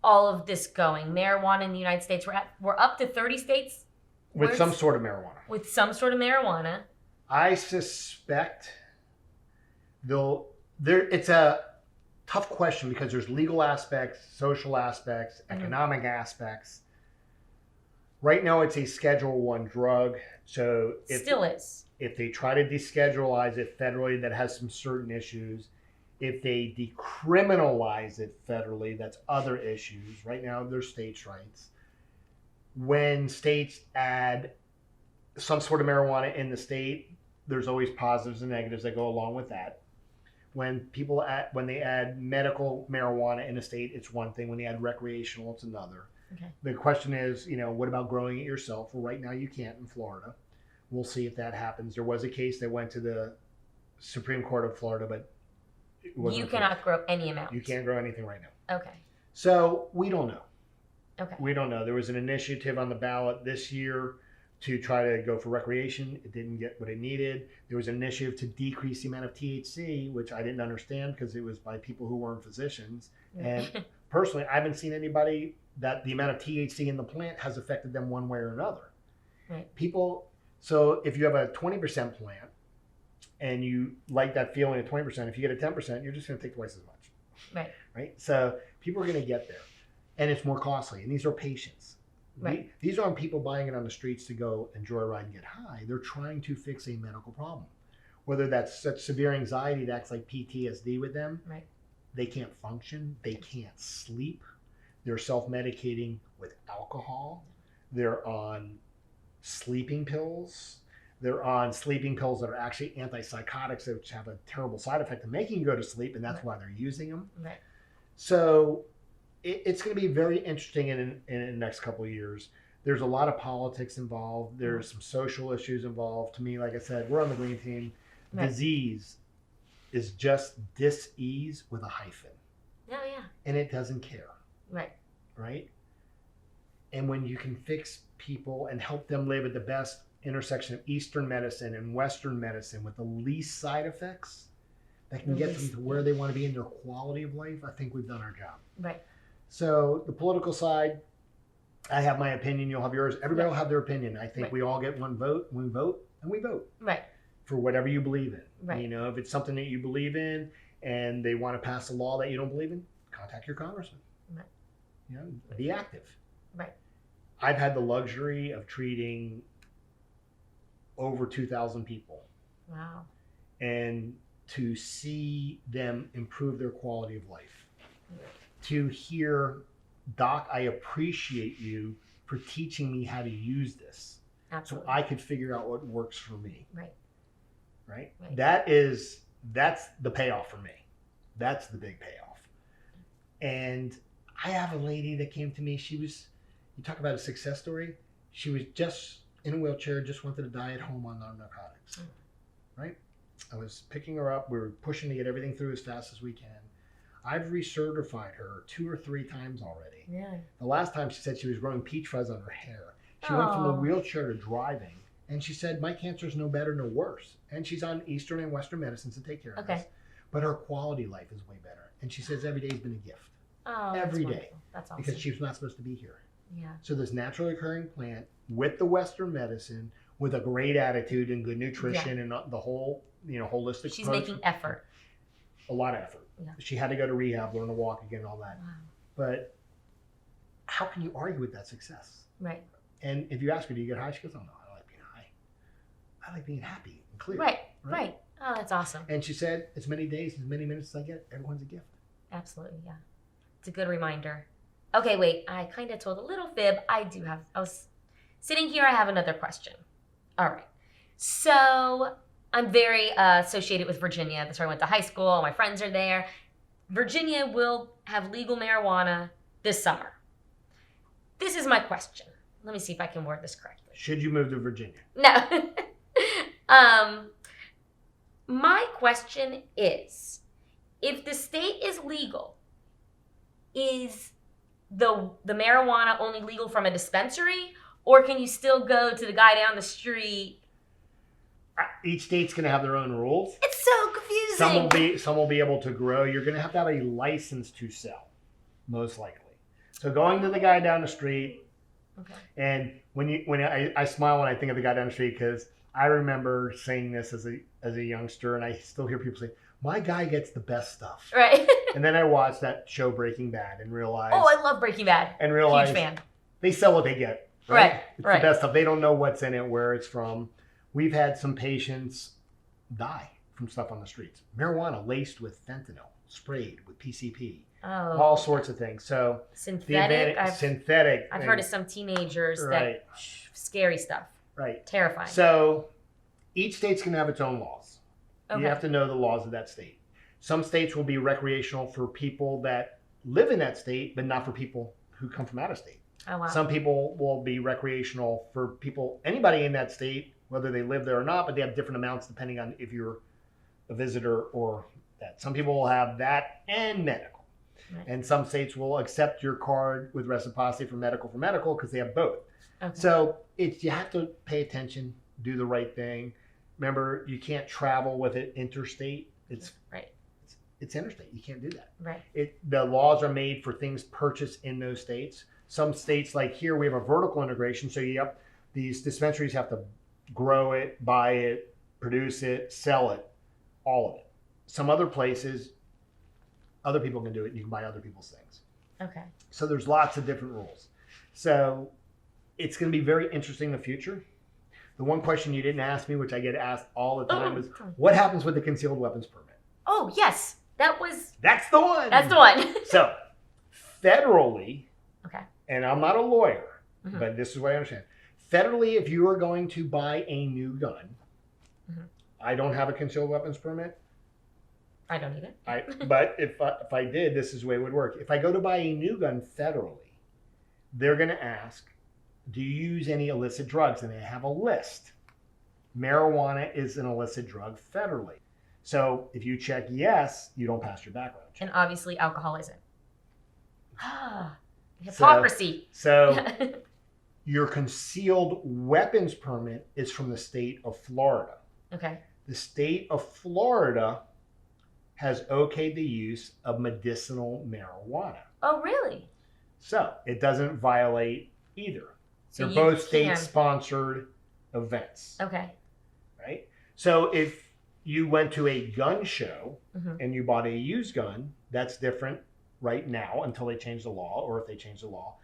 Speaker 1: all of this going? Marijuana in the United States, we're up to 30 states?
Speaker 2: With some sort of marijuana.
Speaker 1: With some sort of marijuana.
Speaker 2: I suspect it's a tough question because there's legal aspects, social aspects, economic aspects. Right now it's a Schedule I drug. So if they try to descheduleize it federally, that has some certain issues. If they decriminalize it federally, that's other issues. Right now there's states' rights. When states add some sort of marijuana in the state, there's always positives and negatives that go along with that. When they add medical marijuana in a state, it's one thing. When they add recreational, it's another. Okay. The question is, what about growing it yourself? Well, right now you can't in Florida. We'll see if that happens. There was a case that went to the Supreme Court of Florida, but it wasn't.
Speaker 1: You cannot grow any amount.
Speaker 2: You can't grow anything right now.
Speaker 1: Okay.
Speaker 2: So we don't know.
Speaker 1: Okay.
Speaker 2: We don't know. There was an initiative on the ballot this year to try to go for recreation. It didn't get what it needed. There was an initiative to decrease the amount of THC, which I didn't understand because it was by people who weren't physicians. And personally, I haven't seen anybody that the amount of THC in the plant has affected them one way or another.
Speaker 1: Right.
Speaker 2: So if you have a 20% plant and you like that feeling of 20%, if you get a 10%, you're just going to take twice as much.
Speaker 1: Right.
Speaker 2: Right. So people are going to get there, and it's more costly. And these are patients.
Speaker 1: Right.
Speaker 2: These aren't people buying it on the streets to go enjoy a ride and get high. They're trying to fix a medical problem, whether that's such severe anxiety that acts like PTSD with them.
Speaker 1: Right.
Speaker 2: They can't function. They can't sleep. They're self-medicating with alcohol. They're on sleeping pills. They're on sleeping pills that are actually antipsychotics, which have a terrible side effect of making you go to sleep, and that's why they're using them.
Speaker 1: Right.
Speaker 2: So it's going to be very interesting in the next couple of years. There's a lot of politics involved. There's some social issues involved. To me, like I said, we're on the green team.
Speaker 1: Right.
Speaker 2: Disease is just dis-ease with a hyphen.
Speaker 1: Oh, yeah.
Speaker 2: And it doesn't care.
Speaker 1: Right.
Speaker 2: Right? And when you can fix people and help them live at the best intersection of Eastern medicine and Western medicine with the least side effects that can get them to where they want to be in their quality of life, I think we've done our job.
Speaker 1: Right.
Speaker 2: So the political side, I have my opinion, you'll have yours. Everybody will have their opinion. I think we all get one vote, we vote.
Speaker 1: Right.
Speaker 2: For whatever you believe in.
Speaker 1: Right.
Speaker 2: You know, if it's something that you believe in and they want to pass a law that you don't believe in, contact your congressman.
Speaker 1: Right.
Speaker 2: You know, be active.
Speaker 1: Right.
Speaker 2: I've had the luxury of treating over 2,000 people.
Speaker 1: Wow.
Speaker 2: And to see them improve their quality of life. To hear, Doc, I appreciate you for teaching me how to use this.
Speaker 1: Absolutely.
Speaker 2: So I could figure out what works for me.
Speaker 1: Right.
Speaker 2: Right?
Speaker 1: Right.
Speaker 2: That's the payoff for me. That's the big payoff. And I have a lady that came to me. You talk about a success story. She was just in a wheelchair, just wanted to die at home on non-narcotics. Right? I was picking her up. We were pushing to get everything through as fast as we can. I've recertified her 2 or 3 times already.
Speaker 1: Yeah.
Speaker 2: The last time she said she was growing peach fuzz on her hair. She went from the wheelchair to driving. And she said, my cancer is no better, no worse. And she's on Eastern and Western medicines to take care of this. But her quality of life is way better. And she says every day has been a gift.
Speaker 1: Oh,
Speaker 2: every day.
Speaker 1: That's awesome.
Speaker 2: Because she was not supposed to be here.
Speaker 1: Yeah.
Speaker 2: So this naturally occurring plant with the Western medicine, with a great attitude and good nutrition and the whole, holistic
Speaker 1: She's
Speaker 2: approach.
Speaker 1: making effort.
Speaker 2: A lot of effort.
Speaker 1: Yeah.
Speaker 2: She had to go to rehab, learn to walk again, all that.
Speaker 1: Wow.
Speaker 2: But how can you argue with that success?
Speaker 1: Right.
Speaker 2: And if you ask her, do you get high? She goes, oh, no, I don't like being high. I like being happy and clear.
Speaker 1: Right. Oh, that's awesome.
Speaker 2: And she said, as many days, as many minutes as I get, everyone's a gift.
Speaker 1: Absolutely, yeah. It's a good reminder. Okay, wait. I kind of told a little fib. I was sitting here. I have another question. All right. So I'm very associated with Virginia. That's where I went to high school. All my friends are there. Virginia will have legal marijuana this summer. This is my question. Let me see if I can word this correctly.
Speaker 2: Should you move to Virginia?
Speaker 1: No. My question is, if the state is legal, is the marijuana only legal from a dispensary, or can you still go to the guy down the street?
Speaker 2: Each state's going to have their own rules.
Speaker 1: It's so confusing.
Speaker 2: Some will be able to grow. You're going to have a license to sell, most likely. So going to the guy down the street,
Speaker 1: okay.
Speaker 2: And I smile when I think of the guy down the street because I remember saying this as a youngster, and I still hear people say, "My guy gets the best stuff."
Speaker 1: Right.
Speaker 2: And then I watched that show Breaking Bad and realized.
Speaker 1: Oh, I love Breaking Bad.
Speaker 2: And realized
Speaker 1: huge fan.
Speaker 2: They sell what they get. Right. It's
Speaker 1: right.
Speaker 2: the best stuff. They don't know what's in it, where it's from. We've had some patients die from stuff on the streets. Marijuana laced with fentanyl, sprayed with PCP.
Speaker 1: Oh.
Speaker 2: All sorts of things. So
Speaker 1: synthetic. I've heard of some teenagers that scary stuff.
Speaker 2: Right.
Speaker 1: Terrifying.
Speaker 2: So each state's going to have its own laws.
Speaker 1: Okay.
Speaker 2: You have to know the laws of that state. Some states will be recreational for people that live in that state, but not for people who come from out of state.
Speaker 1: Oh, wow.
Speaker 2: Some people will be recreational for anybody in that state, whether they live there or not, but they have different amounts depending on if you're a visitor or that. Some people will have that and medical.
Speaker 1: Right.
Speaker 2: And some states will accept your card with reciprocity for medical because they have both.
Speaker 1: Okay.
Speaker 2: So you have to pay attention, do the right thing. Remember, you can't travel with it interstate. It's interstate. You can't do that.
Speaker 1: Right.
Speaker 2: The laws are made for things purchased in those states. Some states, like here, we have a vertical integration. So these dispensaries have to grow it, buy it, produce it, sell it, all of it. Some other places, other people can do it. And you can buy other people's things.
Speaker 1: Okay.
Speaker 2: So there's lots of different rules. So it's going to be very interesting in the future. The one question you didn't ask me, which I get asked all the time, is what happens with the concealed weapons permit?
Speaker 1: Oh, yes. That's
Speaker 2: the one.
Speaker 1: That's the one.
Speaker 2: So federally,
Speaker 1: okay.
Speaker 2: And I'm not a lawyer, but this is what I understand. Federally, if you are going to buy a new gun, I don't have a concealed weapons permit.
Speaker 1: I don't either.
Speaker 2: But if I did, this is the way it would work. If I go to buy a new gun federally, they're going to ask, do you use any illicit drugs? And they have a list. Marijuana is an illicit drug federally. So if you check yes, you don't pass your background check.
Speaker 1: And obviously alcohol isn't. Hypocrisy.
Speaker 2: So your concealed weapons permit is from the state of Florida.
Speaker 1: Okay.
Speaker 2: The state of Florida has okayed the use of medicinal marijuana.
Speaker 1: Oh, really?
Speaker 2: So it doesn't violate either.
Speaker 1: So
Speaker 2: they're both state-sponsored events.
Speaker 1: Okay.
Speaker 2: Right? So if you went to a gun show and you bought a used gun, that's different right now until they change the law, or if they change the law,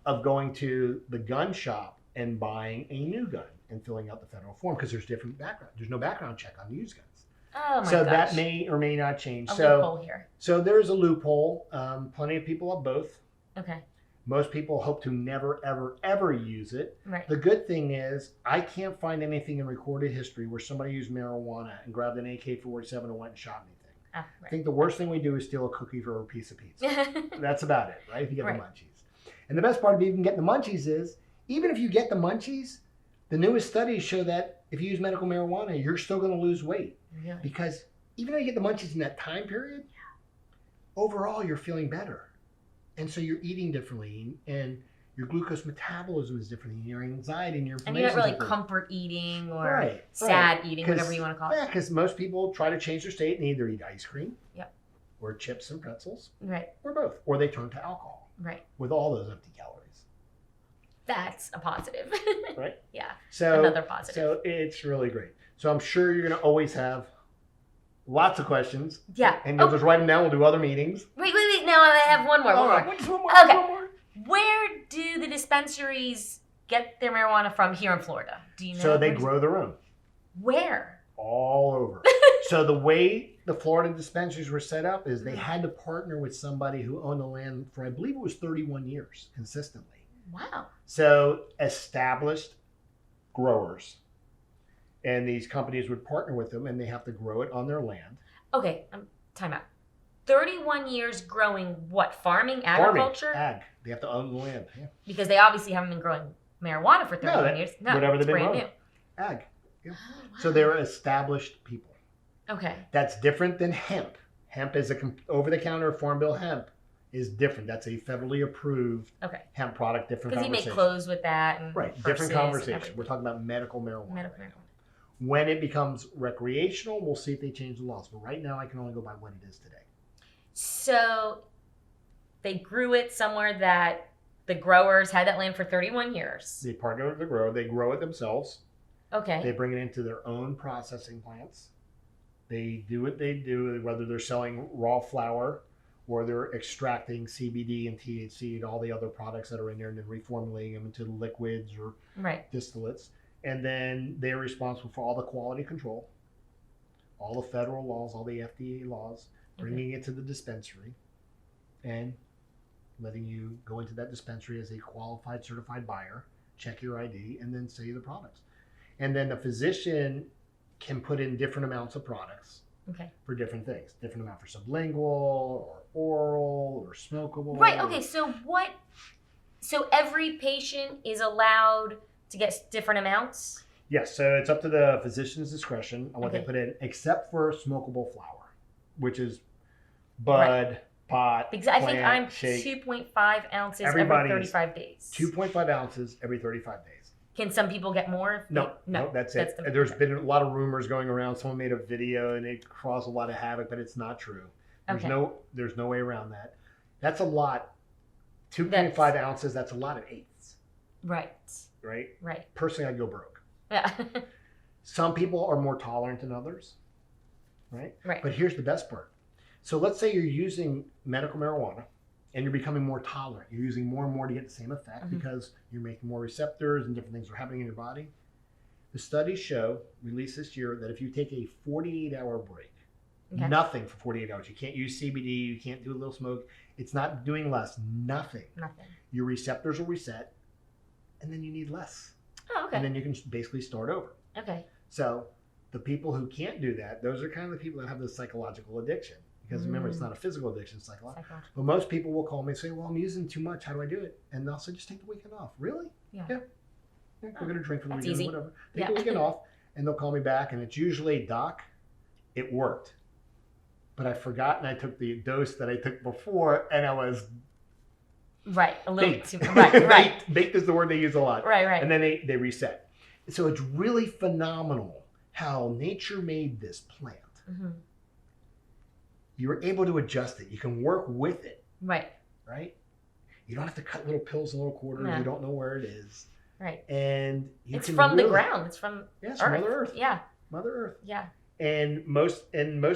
Speaker 2: of going to the gun shop and buying a new gun and filling out the federal form, because there's different background. There's no background check on used guns.
Speaker 1: Oh my
Speaker 2: so
Speaker 1: gosh.
Speaker 2: That may or may not change.
Speaker 1: A loophole here.
Speaker 2: So there's a loophole. Plenty of people have both.
Speaker 1: Okay.
Speaker 2: Most people hope to never, ever, ever use it.
Speaker 1: Right.
Speaker 2: The good thing is I can't find anything in recorded history where somebody used marijuana and grabbed an AK-47 and went and shot anything.
Speaker 1: Right.
Speaker 2: I think the worst thing we do is steal a cookie for a piece of pizza. That's about it, right? If you get the munchies. And the best part of even getting the munchies is, even if you get the munchies, the newest studies show that if you use medical marijuana, you're still going to lose weight.
Speaker 1: Really?
Speaker 2: Because even though you get the munchies in that time period, overall you're feeling better. And so you're eating differently, and your glucose metabolism is different, and your anxiety and your inflammation.
Speaker 1: And you're not really comfort eating or eating, whatever you want to call it.
Speaker 2: Yeah, because most people try to change their state and either eat ice cream, or chips and pretzels, or both, or they turn to alcohol, with all those empty calories.
Speaker 1: That's a positive,
Speaker 2: right?
Speaker 1: Yeah.
Speaker 2: So
Speaker 1: another positive.
Speaker 2: So it's really great. So I'm sure you're going to always have lots of questions.
Speaker 1: Yeah.
Speaker 2: And you'll just write them down. We'll do other meetings.
Speaker 1: Wait. Now I have one more.
Speaker 2: Just one more.
Speaker 1: Okay.
Speaker 2: One more.
Speaker 1: Where do the dispensaries get their marijuana from here in Florida? Do you know?
Speaker 2: So they grow their own.
Speaker 1: Where?
Speaker 2: All over. So the way the Florida dispensaries were set up is they had to partner with somebody who owned the land for, I believe it was 31 years consistently.
Speaker 1: Wow.
Speaker 2: So established growers, and these companies would partner with them, and they have to grow it on their land.
Speaker 1: Okay, time out. 31 years growing what? Farming, agriculture?
Speaker 2: Ag. They have to own the land. Yeah.
Speaker 1: Because they obviously haven't been growing marijuana for 31 years. No,
Speaker 2: whatever they've been
Speaker 1: brand
Speaker 2: growing.
Speaker 1: new.
Speaker 2: Ag. Yeah.
Speaker 1: Oh, wow.
Speaker 2: So they're established people.
Speaker 1: Okay.
Speaker 2: That's different than hemp. Hemp is over-the-counter Farm Bill hemp is different. That's a federally approved hemp product. Different conversation.
Speaker 1: Because you make clothes with that. And
Speaker 2: different conversation. We're talking about medical marijuana. When it becomes recreational, we'll see if they change the laws. But right now, I can only go by what it is today.
Speaker 1: So they grew it somewhere that the growers had that land for 31 years.
Speaker 2: They partner with the grower. They grow it themselves.
Speaker 1: Okay.
Speaker 2: They bring it into their own processing plants. They do what they do, whether they're selling raw flower or they're extracting CBD and THC and all the other products that are in there and then reformulating them into liquids or distillates. And then they're responsible for all the quality control, all the federal laws, all the FDA laws, bringing it to the dispensary and letting you go into that dispensary as a qualified, certified buyer, check your ID, and then sell you the products. And then the physician can put in different amounts of products for different things. Different amount for sublingual or oral or smokable.
Speaker 1: Right. Okay. So every patient is allowed to get different amounts?
Speaker 2: Yes. So it's up to the physician's discretion on what they put in, except for smokable flower, which is bud, pot,
Speaker 1: Because I think I'm
Speaker 2: shake.
Speaker 1: 2.5 ounces every 35 days.
Speaker 2: 2.5 ounces every 35 days.
Speaker 1: Can some people get more?
Speaker 2: No, that's it. There's been a lot of rumors going around. Someone made a video and it caused a lot of havoc, but it's not true. There's no way around that. That's a lot. 2.5 ounces, that's a lot of eighths.
Speaker 1: Right.
Speaker 2: Personally, I'd go broke.
Speaker 1: Yeah.
Speaker 2: Some people are more tolerant than others. Right. But here's the best part. So let's say you're using medical marijuana and you're becoming more tolerant. You're using more and more to get the same effect because you're making more receptors and different things are happening in your body. The studies show, released this year, that if you take a 48-hour break, nothing for 48 hours, you can't use CBD, you can't do a little smoke, it's not doing less, nothing. Your receptors will reset, and then you need less.
Speaker 1: Oh, okay.
Speaker 2: And then you can basically start over.
Speaker 1: Okay.
Speaker 2: So the people who can't do that, those are kind of the people that have this psychological addiction. Because remember, it's not a physical addiction, it's psychological. But most people will call me and say, well, I'm using too much. How do I do it? And they'll say, just take the weekend off. Really?
Speaker 1: Yeah.
Speaker 2: Go get a drink for the weekend,
Speaker 1: easy.
Speaker 2: whatever. Take the weekend off. And they'll call me back. And it's usually, Doc, it worked. But I forgot and I took the dose that I took before and I was
Speaker 1: a little
Speaker 2: baked.
Speaker 1: Too right.
Speaker 2: Baked is the word they use a lot.
Speaker 1: Right.
Speaker 2: And then they reset. So it's really phenomenal how nature made this plant. You were able to adjust it. You can work with it. Right? You don't have to cut little pills and little quarters. You don't know where it is.
Speaker 1: Right.
Speaker 2: And
Speaker 1: it's from the ground. It's from
Speaker 2: Earth.
Speaker 1: Mother Earth.
Speaker 2: Yeah. Mother Earth.
Speaker 1: Yeah.
Speaker 2: And most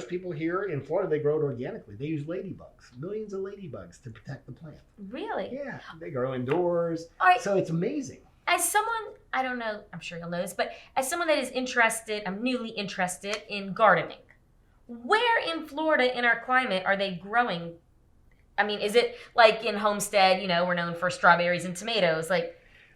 Speaker 2: people here in Florida, they grow it organically. They use ladybugs, millions of ladybugs to protect the plant.
Speaker 1: Really?
Speaker 2: Yeah. They grow indoors. So it's amazing.
Speaker 1: As someone, I don't know, I'm sure you'll know this, but as someone that is interested, I'm newly interested in gardening. Where in Florida, in our climate, are they growing? I mean, is it like in Homestead, we're known for strawberries and tomatoes?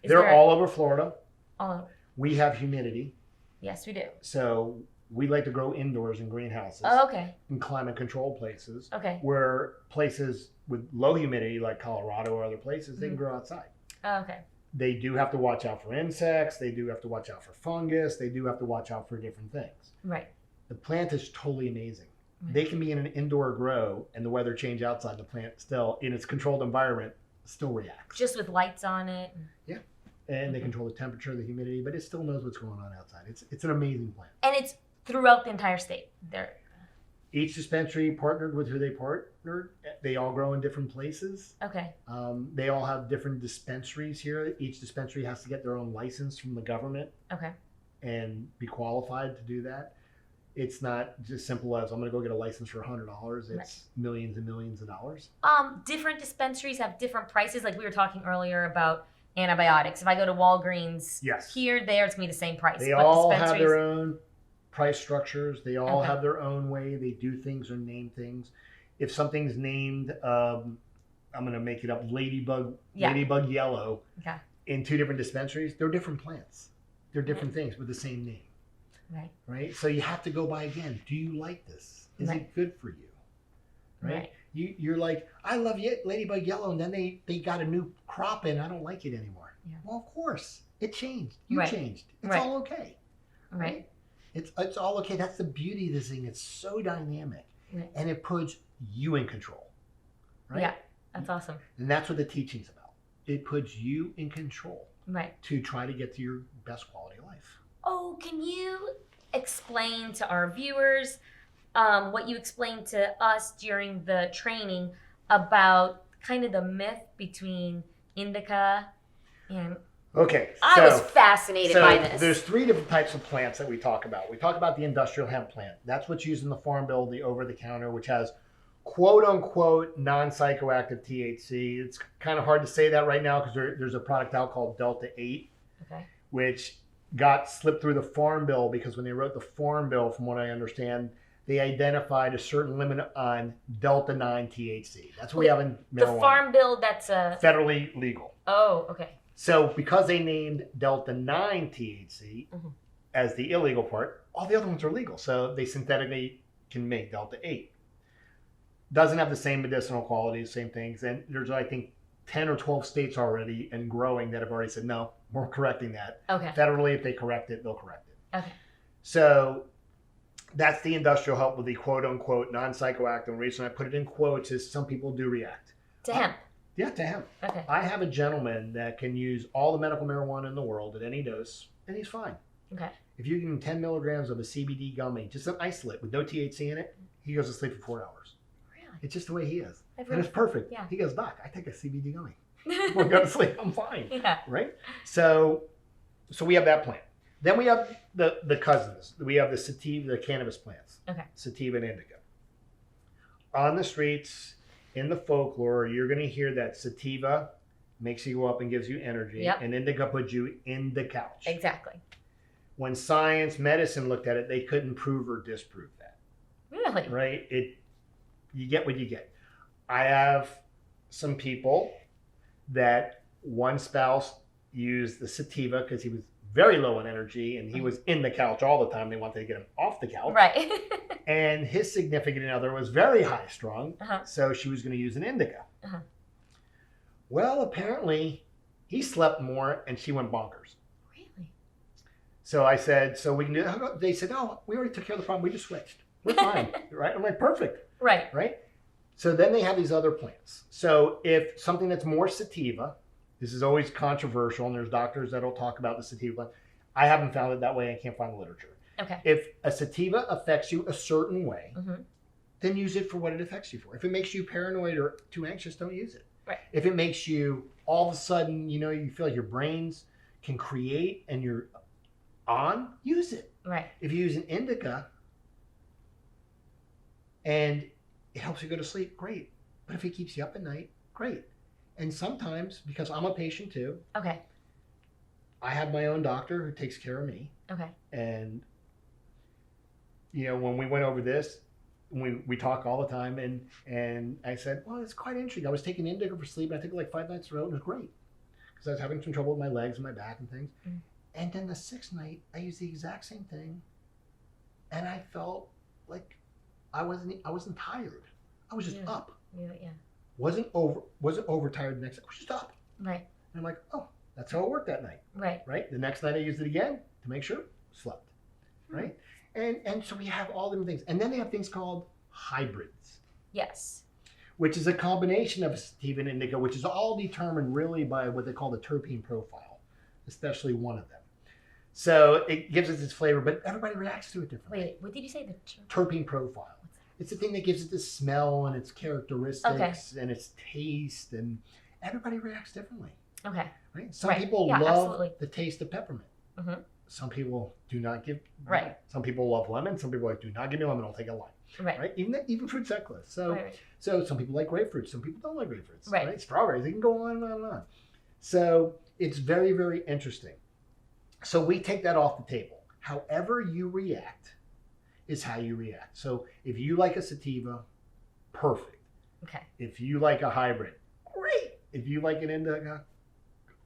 Speaker 2: They're all over Florida.
Speaker 1: All over.
Speaker 2: We have humidity.
Speaker 1: Yes, we do.
Speaker 2: So we like to grow indoors in greenhouses.
Speaker 1: Oh, okay.
Speaker 2: In climate-controlled places.
Speaker 1: Okay.
Speaker 2: Where places with low humidity, like Colorado or other places, they can grow outside.
Speaker 1: Oh, okay.
Speaker 2: They do have to watch out for insects. They do have to watch out for fungus. They do have to watch out for different things.
Speaker 1: Right.
Speaker 2: The plant is totally amazing. They can be in an indoor grow and the weather change outside, the plant still, in its controlled environment, still reacts.
Speaker 1: Just with lights on it?
Speaker 2: Yeah. And they control the temperature, the humidity, but it still knows what's going on outside. It's an amazing plant.
Speaker 1: And it's throughout the entire state?
Speaker 2: Each dispensary partnered with who they partnered. They all grow in different places.
Speaker 1: Okay.
Speaker 2: They all have different dispensaries here. Each dispensary has to get their own license from the government.
Speaker 1: Okay.
Speaker 2: And be qualified to do that. It's not just simple as I'm going to go get a license for $100. It's millions and millions of dollars.
Speaker 1: Different dispensaries have different prices. Like we were talking earlier about antibiotics. If I go to Walgreens, here, there, it's going to be the same price.
Speaker 2: They all have their own price structures. They all have their own way they do things or name things. If something's named, I'm going to make it up, ladybug yellow, in two different dispensaries, they're different plants. They're different things with the same name. Right. So you have to go by again. Do you like this? Is it good for you? Right. You're like, I love ladybug yellow, and then they got a new crop in. I don't like it anymore. Yeah. Well, of course, it changed. You changed. It's all okay. Right. It's all okay. That's the beauty of this thing. It's so dynamic, and it puts you in control. Right.
Speaker 1: Yeah, that's awesome.
Speaker 2: And that's what the teaching's about. It puts you in control.
Speaker 1: Right.
Speaker 2: To try to get to your best quality of life.
Speaker 1: Oh, can you explain to our viewers what you explained to us during the training about kind of the myth between indica and...
Speaker 2: Okay.
Speaker 1: I was fascinated by this.
Speaker 2: There's three different types of plants that we talk about. We talk about the industrial hemp plant. That's what's used in the Farm Bill, the over-the-counter, which has quote-unquote non-psychoactive THC. It's kind of hard to say that right now because there's a product out called Delta 8, which got slipped through the Farm Bill because when they wrote the Farm Bill, from what I understand, they identified a certain limit on Delta 9 THC. That's what we have in marijuana.
Speaker 1: The Farm Bill, that's
Speaker 2: federally legal.
Speaker 1: Oh, okay.
Speaker 2: So because they named Delta 9 THC as the illegal part, all the other ones are legal. So they synthetically can make Delta 8. Doesn't have the same medicinal qualities, same things. And there's, I think, 10 or 12 states already and growing that have already said, no, we're correcting that.
Speaker 1: Okay.
Speaker 2: Federally, if they correct it, they'll correct it.
Speaker 1: Okay.
Speaker 2: So That's the industrial help with the quote unquote non-psychoactive. The reason I put it in quotes is some people do react.
Speaker 1: To hemp.
Speaker 2: Yeah, to hemp.
Speaker 1: Okay.
Speaker 2: I have a gentleman that can use all the medical marijuana in the world at any dose, and he's fine.
Speaker 1: Okay.
Speaker 2: If you give him 10 milligrams of a CBD gummy, just an isolate with no THC in it, he goes to sleep for 4 hours.
Speaker 1: Really?
Speaker 2: It's just the way he is.
Speaker 1: And
Speaker 2: it's perfect.
Speaker 1: Yeah.
Speaker 2: He goes, Doc, I take a CBD gummy. When I go to sleep, I'm fine.
Speaker 1: Yeah.
Speaker 2: Right? So we have that plant. Then we have the cousins. We have the sativa, the cannabis plants.
Speaker 1: Okay.
Speaker 2: Sativa and indica. On the streets, in the folklore, you're going to hear that sativa makes you go up and gives you energy,
Speaker 1: Yep.
Speaker 2: and indica puts you in the couch.
Speaker 1: Exactly.
Speaker 2: When science, medicine looked at it, they couldn't prove or disprove that.
Speaker 1: Really?
Speaker 2: Right? You get what you get. I have some people that one spouse used the sativa because he was very low in energy and he was in the couch all the time. They wanted to get him off the couch.
Speaker 1: Right.
Speaker 2: And his significant other was very high strung,
Speaker 1: Uh-huh.
Speaker 2: so she was going to use an indica.
Speaker 1: Uh-huh.
Speaker 2: Well, apparently he slept more and she went bonkers.
Speaker 1: Really?
Speaker 2: So I said, so we can do that. They said, oh, we already took care of the problem. We just switched. We're fine. Right? I'm like, perfect.
Speaker 1: Right.
Speaker 2: Right? So then they have these other plants. So if something that's more sativa, this is always controversial, and there's doctors that'll talk about the sativa plant. I haven't found it that way. I can't find the literature.
Speaker 1: Okay.
Speaker 2: If a sativa affects you a certain way,
Speaker 1: Mm-hmm.
Speaker 2: then use it for what it affects you for. If it makes you paranoid or too anxious, don't use it.
Speaker 1: Right.
Speaker 2: If it makes you all of a sudden, you feel like your brains can create and you're on, use it.
Speaker 1: Right.
Speaker 2: If you use an indica and it helps you go to sleep, great. But if it keeps you up at night, great. And sometimes, because I'm a patient too,
Speaker 1: Okay.
Speaker 2: I have my own doctor who takes care of me.
Speaker 1: Okay.
Speaker 2: And, when we went over this, we talk all the time, and I said, well, it's quite interesting. I was taking indica for sleep, and I took it like 5 nights in a row, and it was great. Because I was having some trouble with my legs and my back and things. Mm. And then the 6th night, I used the exact same thing, and I felt like I wasn't tired. I was just up.
Speaker 1: Yeah.
Speaker 2: Wasn't overtired the next night. I was just up.
Speaker 1: Right.
Speaker 2: And I'm like, oh, that's how it worked that night.
Speaker 1: Right.
Speaker 2: The next night I used it again to make sure, slept. Right? And so we have all them things. And then they have things called hybrids.
Speaker 1: Yes.
Speaker 2: Which is a combination of sativa and indica, which is all determined really by what they call the terpene profile, especially one of them. So it gives us its flavor, but everybody reacts to it differently.
Speaker 1: Wait, what did you say? The
Speaker 2: terpene profile. It's the thing that gives it the smell and its characteristics and its taste, and everybody reacts differently.
Speaker 1: Okay.
Speaker 2: Right? Some people love
Speaker 1: absolutely.
Speaker 2: the taste of peppermint.
Speaker 1: Mm-hmm.
Speaker 2: Some people do not give.
Speaker 1: Right.
Speaker 2: Some people love lemon. Some people do not give me lemon. I'll take a lime.
Speaker 1: Right.
Speaker 2: Even fruit secularis. So
Speaker 1: right.
Speaker 2: So some people like grapefruits. Some people don't like grapefruits.
Speaker 1: Right.
Speaker 2: Strawberries. They can go on and on and on. So it's very, very interesting. So we take that off the table. However you react is how you react. So if you like a sativa, perfect.
Speaker 1: Okay.
Speaker 2: If you like a hybrid, great. If you like an indica,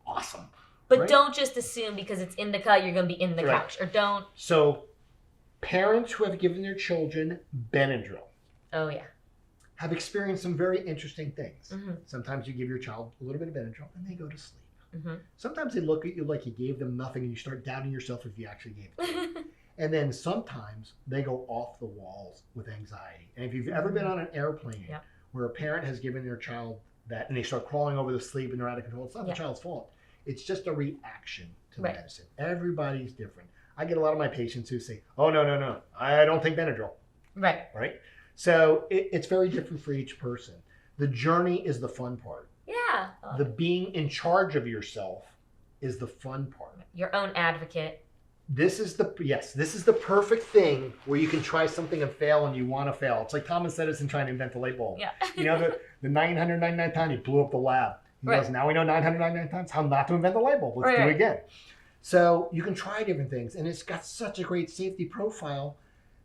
Speaker 2: awesome.
Speaker 1: But don't just assume because it's indica you're going to be in the couch, or don't.
Speaker 2: So parents who have given their children Benadryl have experienced some very interesting things.
Speaker 1: Mm-hmm.
Speaker 2: Sometimes you give your child a little bit of Benadryl and they go to sleep.
Speaker 1: Mm-hmm.
Speaker 2: Sometimes they look at you like you gave them nothing and you start doubting yourself if you actually gave it to them. And then sometimes they go off the walls with anxiety. And if you've ever been on an airplane where a parent has given their child that and they start crawling over the sleep and they're out of control, it's not the child's fault. It's just a reaction to the medicine. Everybody's different. I get a lot of my patients who say, oh, no, I don't take Benadryl. Right? So it's very different for each person. The journey is the fun part.
Speaker 1: Yeah.
Speaker 2: The being in charge of yourself is the fun part.
Speaker 1: Your own advocate.
Speaker 2: This is the perfect thing where you can try something and fail and you want to fail. It's like Thomas Edison trying to invent the light bulb.
Speaker 1: Yeah.
Speaker 2: The 999th time he blew up the lab. He goes, now we know 999 times how not to invent the light bulb. Let's do it again. So you can try different things. And it's got such a great safety profile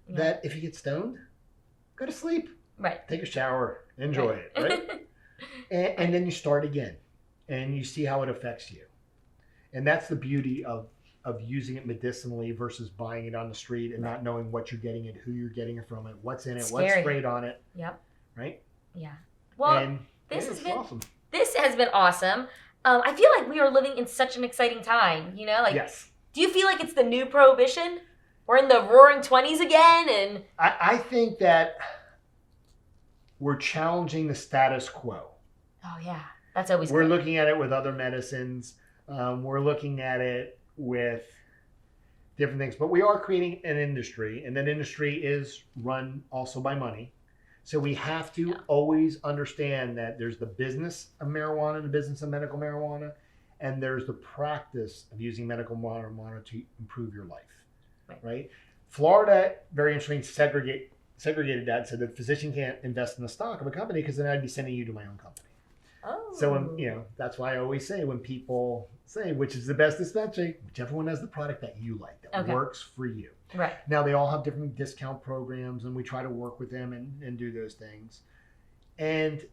Speaker 2: that if you get stoned, go to sleep.
Speaker 1: Right.
Speaker 2: Take a shower. Enjoy it. Right? and then you start again. And you see how it affects you. And that's the beauty of using it medicinally versus buying it on the street and not knowing what you're getting it, who you're getting it from, what's in it, what's sprayed on it.
Speaker 1: Yep.
Speaker 2: Right?
Speaker 1: Yeah. Well,
Speaker 2: and
Speaker 1: this has been
Speaker 2: awesome.
Speaker 1: This has been awesome. I feel like we are living in such an exciting time,
Speaker 2: Yes.
Speaker 1: Do you feel like it's the new prohibition? we're in the roaring 20s again, and
Speaker 2: I think that we're challenging the status quo.
Speaker 1: oh yeah, that's always
Speaker 2: We're
Speaker 1: good.
Speaker 2: looking at it with other medicines. We're looking at it with different things, but we are creating an industry, and that industry is run also by money. So we have to always understand that there's the business of marijuana, the business of medical marijuana, and there's the practice of using medical marijuana to improve your life, right? Florida, very interesting, segregated that, so the physician can't invest in the stock of a company because then I'd be sending you to my own company.
Speaker 1: Oh.
Speaker 2: So when, that's why I always say when people say which is the best dispensary, whichever one has the product that you like, that works for you.
Speaker 1: Right.
Speaker 2: Now they all have different discount programs, and we try to work with them and do those things, and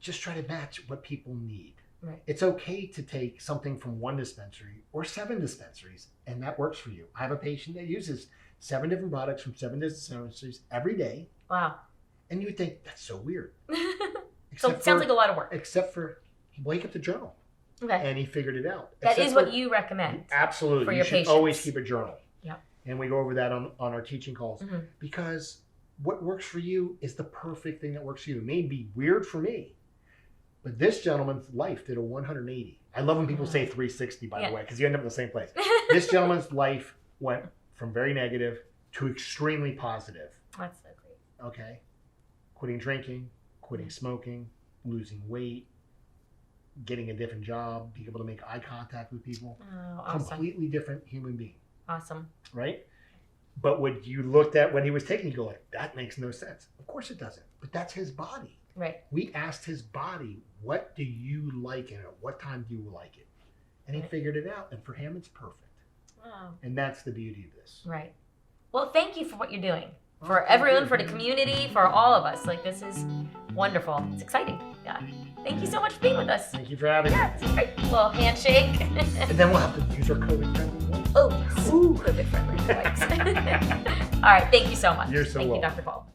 Speaker 2: just try to match what people need.
Speaker 1: Right.
Speaker 2: It's okay to take something from one dispensary or 7 dispensaries, and that works for you. I have a patient that uses 7 different products from 7 dispensaries every day.
Speaker 1: Wow.
Speaker 2: And you would think that's so weird.
Speaker 1: So it sounds like a lot of work.
Speaker 2: Except for he wake up the journal.
Speaker 1: Okay.
Speaker 2: And he figured it out.
Speaker 1: That is what you recommend.
Speaker 2: Absolutely.
Speaker 1: For
Speaker 2: you
Speaker 1: your
Speaker 2: should
Speaker 1: patients.
Speaker 2: always keep a journal.
Speaker 1: Yeah.
Speaker 2: And we go over that on our teaching calls. Because what works for you is the perfect thing that works for you. It may be weird for me, but this gentleman's life did a 180. I love when people say 360, by the way, because you end up in the same place. This gentleman's life went from very negative to extremely positive.
Speaker 1: That's so great.
Speaker 2: Okay. Quitting drinking, quitting smoking, losing weight, getting a different job, being able to make eye contact with people.
Speaker 1: Oh, awesome.
Speaker 2: Completely different human being.
Speaker 1: Awesome.
Speaker 2: Right? But when you looked at what he was taking, you go like, that makes no sense. Of course it doesn't. But that's his body.
Speaker 1: Right.
Speaker 2: We asked his body, what do you like in it? What time do you like it? And he figured it out. And for him, it's perfect.
Speaker 1: Wow.
Speaker 2: And that's the beauty of this.
Speaker 1: Right. Well, thank you for what you're doing. For everyone, for the community, for all of us. Like, this is wonderful. It's exciting. Yeah. Thank you so much for being with us.
Speaker 2: Thank you for having me.
Speaker 1: Yeah, it's great. A little handshake.
Speaker 2: And then we'll have to use our COVID-friendly wipes.
Speaker 1: Oh, yes. COVID-friendly wipes. All right. Thank you so much.
Speaker 2: You're so
Speaker 1: Thank you,
Speaker 2: welcome.
Speaker 1: Dr. Paul.